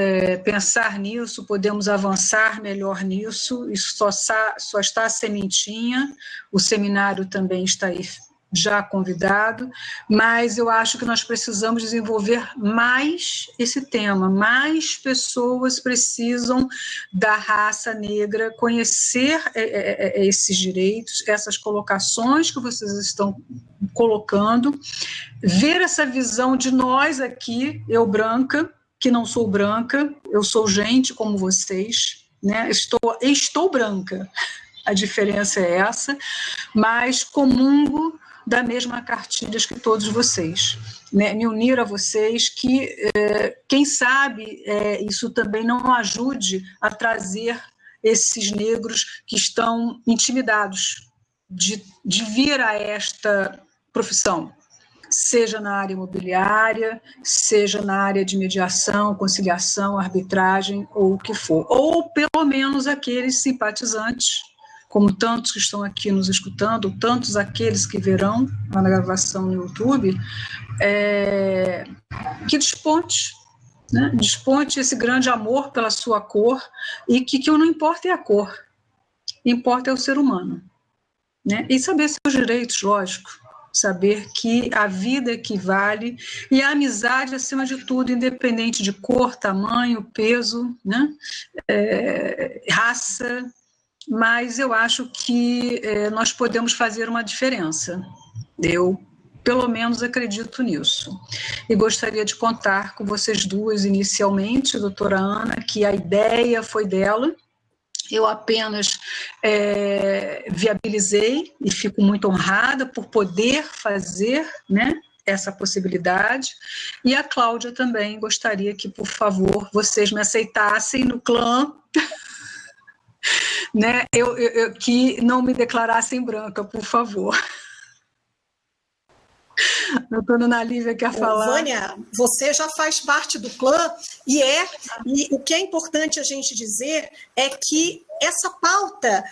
pensar nisso, podemos avançar melhor nisso, isso só está a sementinha, o seminário também está aí já convidado, mas eu acho que nós precisamos desenvolver mais esse tema, mais pessoas precisam da raça negra conhecer esses direitos, essas colocações que vocês estão colocando, ver essa visão de nós aqui, eu branca, que não sou branca, eu sou gente como vocês, né? Estou branca, a diferença é essa, mas comungo da mesma cartilha que todos vocês, né? Me unir a vocês, que quem sabe isso também não ajude a trazer esses negros que estão intimidados de vir a esta profissão, seja na área imobiliária, seja na área de mediação, conciliação, arbitragem, ou o que for, ou pelo menos aqueles simpatizantes, como tantos que estão aqui nos escutando, tantos aqueles que verão na gravação no YouTube, que desponte, né? Desponte esse grande amor pela sua cor, e que não importa é a cor, importa é o ser humano, né? E saber seus direitos, lógico, saber que a vida equivale, e a amizade acima de tudo, independente de cor, tamanho, peso, né? Raça, mas eu acho que nós podemos fazer uma diferença. Eu, pelo menos, acredito nisso. E gostaria de contar com vocês duas inicialmente, doutora Ana, que a ideia foi dela, eu apenas viabilizei e fico muito honrada por poder fazer, né, essa possibilidade. E a Cláudia também gostaria que, por favor, vocês me aceitassem no clã, né, que não me declarassem branca, por favor. A doutora Ana Lívia quer falar. Vânia, você já faz parte do clã, e o que é importante a gente dizer é que essa pauta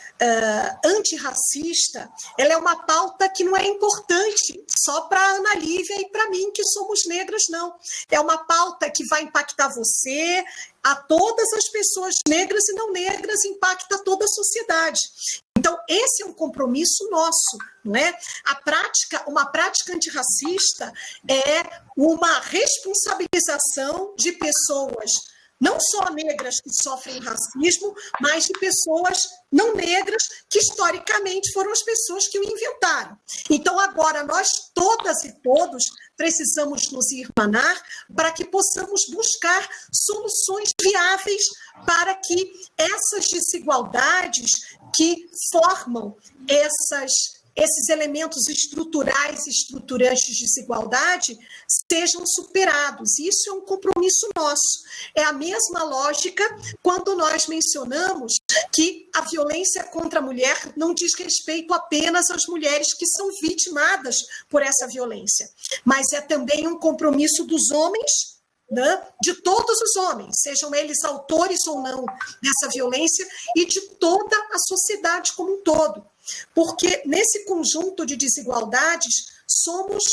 antirracista, ela é uma pauta que não é importante só para a Ana Lívia e para mim, que somos negras, não. É uma pauta que vai impactar você, a todas as pessoas negras e não negras, impacta toda a sociedade. Então, esse é um compromisso nosso, não é? Uma prática antirracista é uma responsabilização de pessoas, não só negras que sofrem racismo, mas de pessoas não negras que, historicamente, foram as pessoas que o inventaram. Então, agora, nós todas e todos precisamos nos irmanar para que possamos buscar soluções viáveis para que essas desigualdades que formam esses elementos estruturais e estruturantes de desigualdade sejam superados. Isso é um compromisso nosso. É a mesma lógica quando nós mencionamos que a violência contra a mulher não diz respeito apenas às mulheres que são vitimadas por essa violência, mas é também um compromisso dos homens, né, de todos os homens, sejam eles autores ou não dessa violência, e de toda a sociedade como um todo. Porque nesse conjunto de desigualdades somos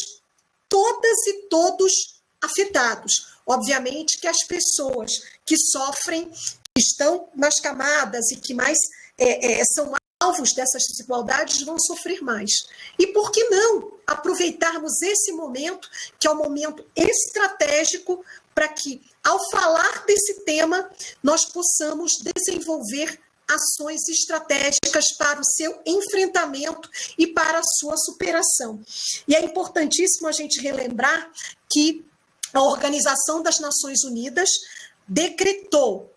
todas e todos afetados. Obviamente que as pessoas que sofrem, que estão nas camadas e que mais são alvos dessas desigualdades vão sofrer mais. E por que não aproveitarmos esse momento, que é um momento estratégico, para que, ao falar desse tema, nós possamos desenvolver ações estratégicas para o seu enfrentamento e para a sua superação. E é importantíssimo a gente relembrar que a Organização das Nações Unidas decretou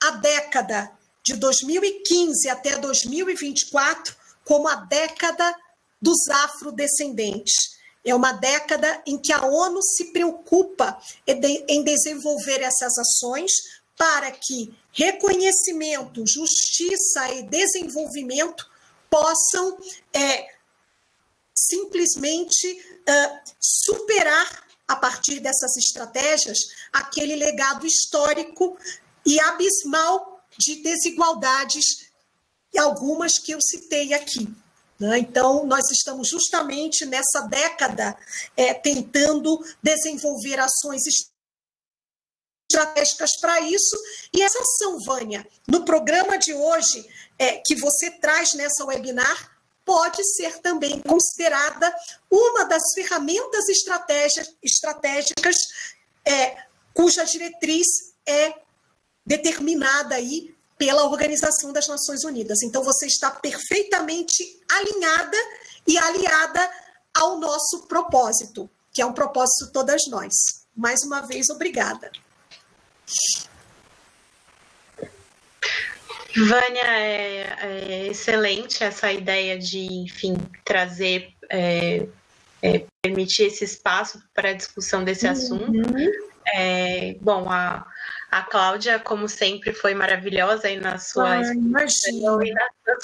a década de 2015 até 2024 como a década dos afrodescendentes. É uma década em que a ONU se preocupa em desenvolver essas ações para que reconhecimento, justiça e desenvolvimento possam simplesmente superar, a partir dessas estratégias, aquele legado histórico e abismal de desigualdades, e algumas que eu citei aqui. Então, nós estamos justamente nessa década tentando desenvolver ações estratégicas para isso, e essa ação, Vânia, no programa de hoje, que você traz nessa webinar, pode ser também considerada uma das ferramentas estratégicas cuja diretriz é determinada aí pela Organização das Nações Unidas. Então, você está perfeitamente alinhada e aliada ao nosso propósito, que é um propósito de todas nós. Mais uma vez, obrigada. Vânia, é excelente essa ideia de, enfim, trazer, permitir esse espaço para a discussão desse assunto. Bom, a Cláudia, como sempre, foi maravilhosa aí nas suas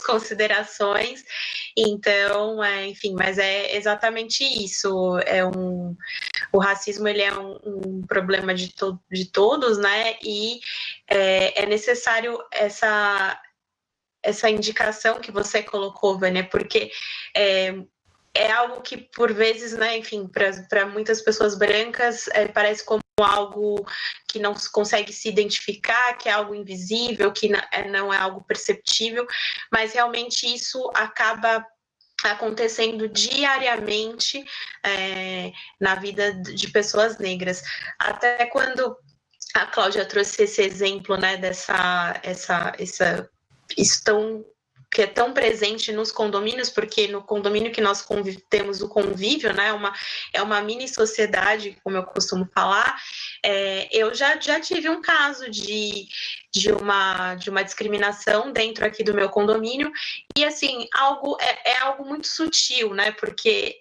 considerações. Então, enfim, mas é exatamente isso. O racismo, ele é um problema de todos, né? E é necessário essa indicação que você colocou, Vânia, porque é algo que, por vezes, né, enfim, para muitas pessoas brancas, parece como algo que não se consegue se identificar, que é algo invisível, que não é algo perceptível, mas realmente isso acaba acontecendo diariamente na vida de pessoas negras. Até quando a Cláudia trouxe esse exemplo, né, que é tão presente nos condomínios, porque no condomínio que nós temos o convívio, né, é uma mini sociedade, como eu costumo falar. Eu já tive um caso de uma discriminação dentro aqui do meu condomínio, e assim, é algo muito sutil, né, porque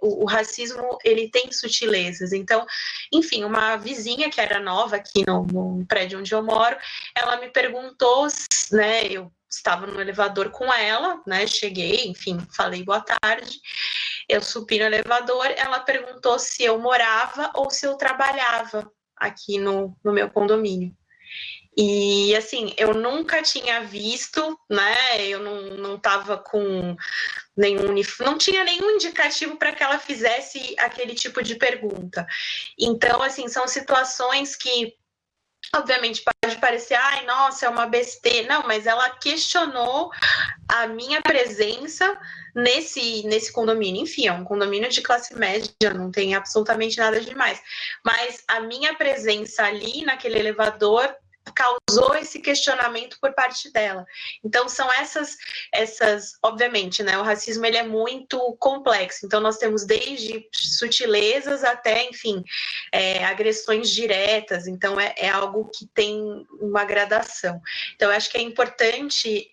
o racismo, ele tem sutilezas. Então, enfim, uma vizinha que era nova aqui no prédio onde eu moro, ela me perguntou, né, eu estava no elevador com ela, né? Cheguei, enfim, falei boa tarde. Eu subi no elevador, ela perguntou se eu morava ou se eu trabalhava aqui no meu condomínio. E, assim, eu nunca tinha visto, né? Eu não estava com não tinha nenhum indicativo para que ela fizesse aquele tipo de pergunta. Então, assim, são situações que, obviamente, pode parecer, ai, nossa, é uma besteira. Não, mas ela questionou a minha presença nesse condomínio. Enfim, é um condomínio de classe média, não tem absolutamente nada demais. Mas a minha presença ali naquele elevador causou esse questionamento por parte dela. Então, são essas obviamente, né, o racismo, ele é muito complexo. Então, nós temos desde sutilezas até, enfim, agressões diretas. Então, é algo que tem uma gradação. Então, eu acho que é importante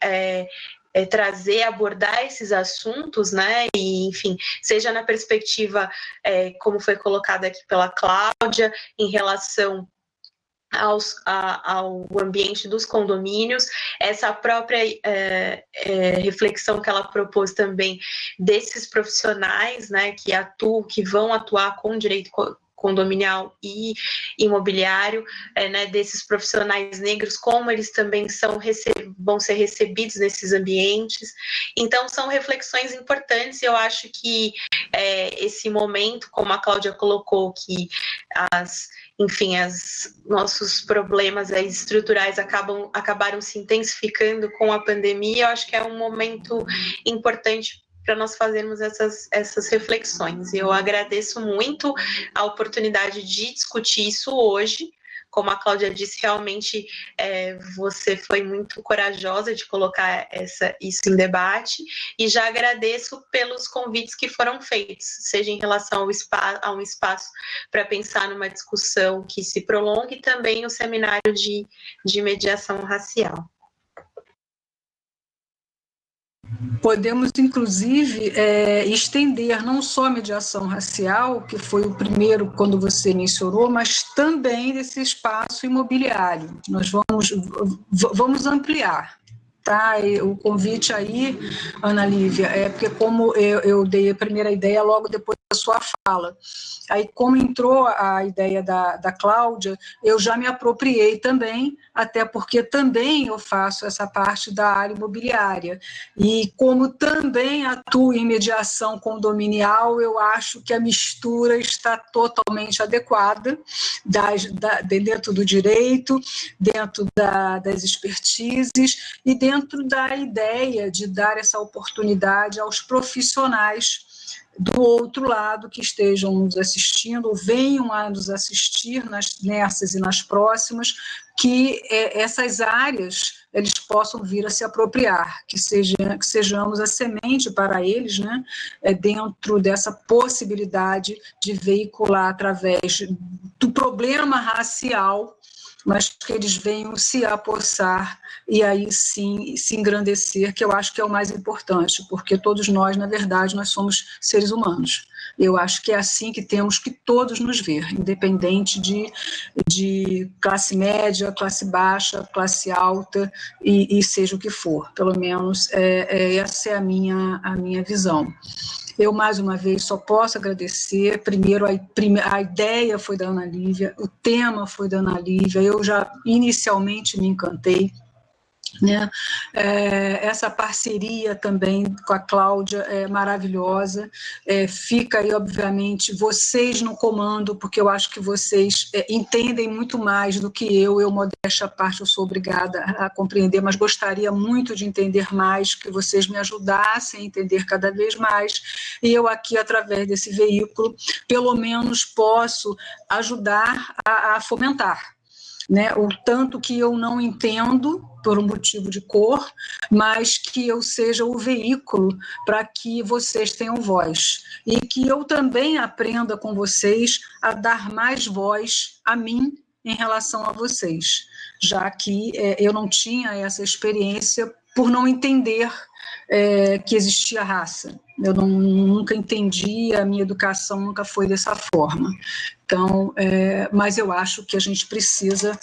abordar esses assuntos, né, e, enfim, seja na perspectiva, como foi colocado aqui pela Cláudia, em relação ao ambiente dos condomínios, essa própria reflexão que ela propôs também desses profissionais, né, que vão atuar com direito condominial e imobiliário, né, desses profissionais negros, como eles também vão ser recebidos nesses ambientes. Então, são reflexões importantes. Eu acho que esse momento, como a Cláudia colocou, que enfim, nossos problemas aí estruturais acabaram se intensificando com a pandemia. Eu acho que é um momento importante para nós fazermos essas reflexões. Eu agradeço muito a oportunidade de discutir isso hoje. Como a Cláudia disse, realmente você foi muito corajosa de colocar isso em debate, e já agradeço pelos convites que foram feitos, seja em relação a um espaço para pensar numa discussão que se prolongue, e também o seminário de mediação racial. Podemos, inclusive, estender não só a mediação racial, que foi o primeiro quando você mencionou, mas também desse espaço imobiliário. Nós vamos ampliar. Tá? O convite aí, Ana Lívia, porque como eu dei a primeira ideia logo depois da sua fala, aí como entrou a ideia da Cláudia, eu já me apropriei também, até porque também eu faço essa parte da área imobiliária, e como também atuo em mediação condominial, eu acho que a mistura está totalmente adequada, dentro do direito, dentro das expertises, e dentro da ideia de dar essa oportunidade aos profissionais do outro lado que estejam nos assistindo, ou venham a nos assistir nessas e nas próximas, que essas áreas eles possam vir a se apropriar, que sejamos a semente para eles, né, dentro dessa possibilidade de veicular através do problema racial, mas que eles venham se apossar e aí sim se engrandecer, que eu acho que é o mais importante, porque todos nós, na verdade, nós somos seres humanos. Eu acho que é assim que temos que todos nos ver, independente de classe média, classe baixa, classe alta e seja o que for. Pelo menos essa é a minha visão. Eu, mais uma vez, só posso agradecer. Primeiro, a ideia foi da Ana Lívia, o tema foi da Ana Lívia, eu já inicialmente me encantei, né? Essa parceria também com a Cláudia é maravilhosa, fica aí, obviamente, vocês no comando, porque eu acho que vocês entendem muito mais do que eu, modéstia à parte, eu sou obrigada a compreender, mas gostaria muito de entender mais, que vocês me ajudassem a entender cada vez mais, e eu aqui, através desse veículo, pelo menos posso ajudar a fomentar, né, o tanto que eu não entendo por um motivo de cor, mas que eu seja o veículo para que vocês tenham voz, e que eu também aprenda com vocês a dar mais voz a mim em relação a vocês, já que eu não tinha essa experiência por não entender que existia raça. Eu nunca entendi, a minha educação nunca foi dessa forma. Então, mas eu acho que a gente precisa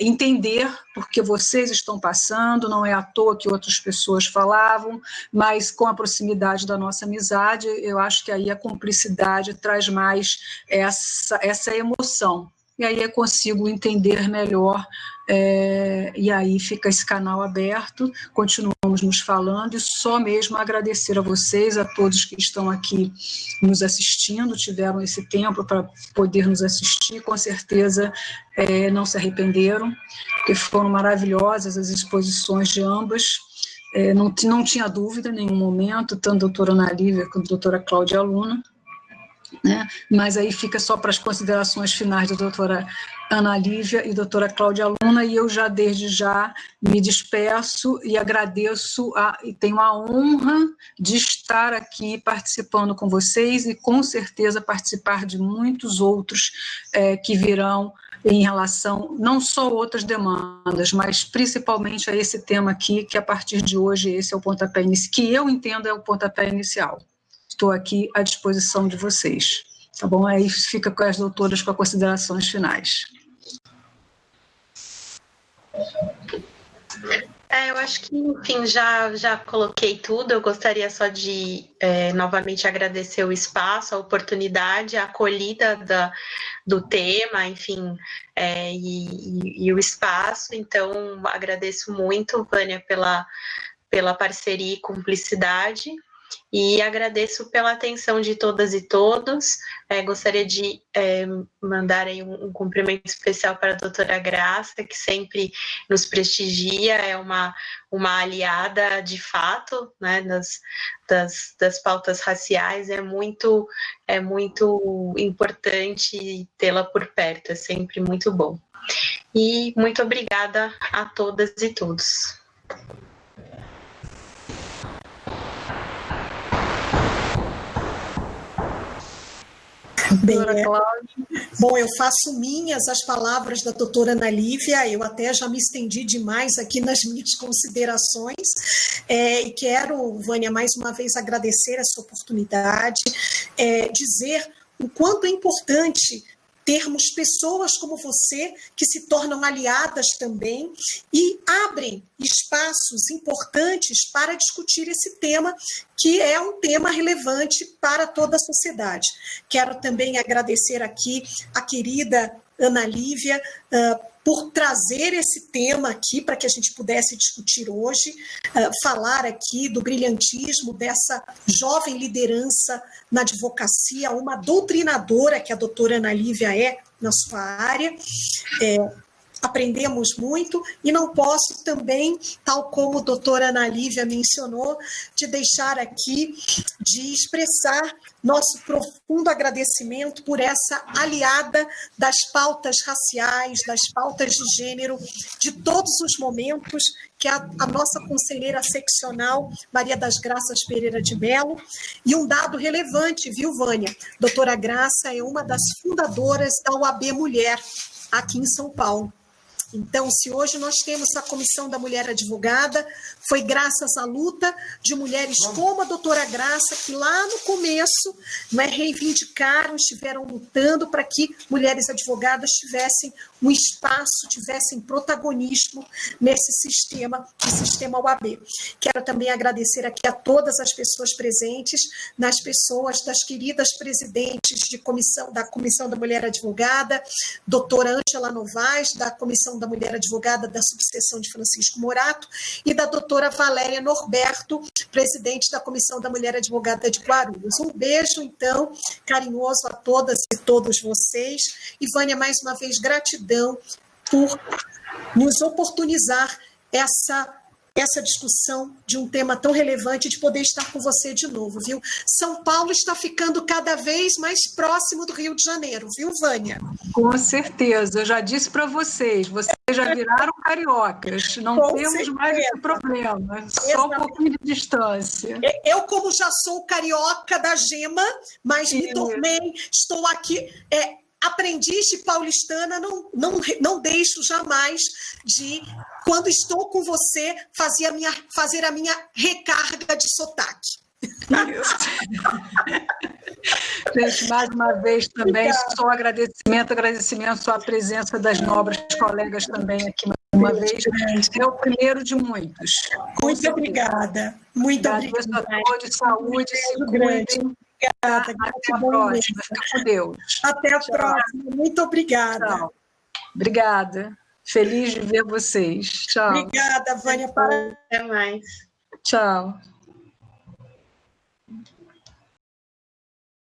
entender porque vocês estão passando, não é à toa que outras pessoas falavam, mas com a proximidade da nossa amizade, eu acho que aí a cumplicidade traz mais essa emoção. E aí eu consigo entender melhor, e aí fica esse canal aberto, continuamos nos falando, e só mesmo agradecer a vocês, a todos que estão aqui nos assistindo, tiveram esse tempo para poder nos assistir, com certeza não se arrependeram, porque foram maravilhosas as exposições de ambas, não tinha dúvida em nenhum momento, tanto a doutora Ana Lívia quanto a doutora Cláudia Aluna, né? Mas aí fica só para as considerações finais da doutora Ana Lívia e doutora Cláudia Aluna, e eu já, desde já, me despeço e agradeço, e tenho a honra de estar aqui participando com vocês, e com certeza participar de muitos outros que virão em relação, não só a outras demandas, mas principalmente a esse tema aqui, que a partir de hoje esse é o pontapé inicial, que eu entendo é o pontapé inicial. Estou aqui à disposição de vocês, tá bom? Aí fica com as doutoras com as considerações finais. Eu acho que, enfim, já coloquei tudo. Eu gostaria só de novamente agradecer o espaço, a oportunidade, a acolhida do tema, enfim, e o espaço. Então, agradeço muito, Vânia, pela parceria e cumplicidade. E agradeço pela atenção de todas e todos. Gostaria de mandar aí um cumprimento especial para a doutora Graça, que sempre nos prestigia, é uma aliada de fato, né, das pautas raciais. É muito importante tê-la por perto, é sempre muito bom. E muito obrigada a todas e todos. Bem, bom, eu faço minhas as palavras da doutora Ana Lívia, eu até já me estendi demais aqui nas minhas considerações, e quero, Vânia, mais uma vez agradecer essa oportunidade, dizer o quanto é importante termos pessoas como você que se tornam aliadas também e abrem espaços importantes para discutir esse tema, que é um tema relevante para toda a sociedade. Quero também agradecer aqui a querida Ana Lívia por trazer esse tema aqui para que a gente pudesse discutir hoje, falar aqui do brilhantismo dessa jovem liderança na advocacia, uma doutrinadora que a doutora Ana Lívia é na sua área. Aprendemos muito e não posso também, tal como a doutora Ana Lívia mencionou, de deixar aqui de expressar nosso profundo agradecimento por essa aliada das pautas raciais, das pautas de gênero, de todos os momentos, que é a nossa conselheira seccional, Maria das Graças Pereira de Mello. E um dado relevante, viu, Vânia? Doutora Graça é uma das fundadoras da UAB Mulher, aqui em São Paulo. Então, se hoje nós temos a Comissão da Mulher Advogada, foi graças à luta de mulheres como a doutora Graça, que lá no começo reivindicaram, estiveram lutando para que mulheres advogadas tivessem um espaço, tivessem protagonismo nesse sistema, o sistema UAB. Quero também agradecer aqui a todas as pessoas presentes, nas pessoas das queridas presidentes da Comissão da Mulher Advogada, doutora Ângela Novaes, da Comissão da Mulher Advogada da subseção de Francisco Morato, e da doutora Valéria Norberto, presidente da Comissão da Mulher Advogada de Guarulhos. Um beijo, então, carinhoso a todas e todos vocês. E, Vânia, mais uma vez, gratidão por nos oportunizar essa discussão de um tema tão relevante, de poder estar com você de novo, viu? São Paulo está ficando cada vez mais próximo do Rio de Janeiro, viu, Vânia? Com certeza, eu já disse para vocês já viraram cariocas, não com temos certeza. Mais esse problema, só um pouquinho de distância. Eu, como já sou carioca da Gema, mas me tornei, estou aqui... aprendiz de paulistana, não deixo jamais de, quando estou com você, fazer a minha recarga de sotaque. Gente, mais uma vez também, só agradecimento à presença das nobres colegas também aqui, mais uma vez, é o primeiro de muitos. Muito obrigada. Muito obrigada. A todos, saúde, se cuidem. Até a próxima. Fica com Deus. Até a próxima. Muito obrigada. Tchau. Obrigada. Feliz de ver vocês. Tchau. Obrigada, Vânia. Até mais. Tchau.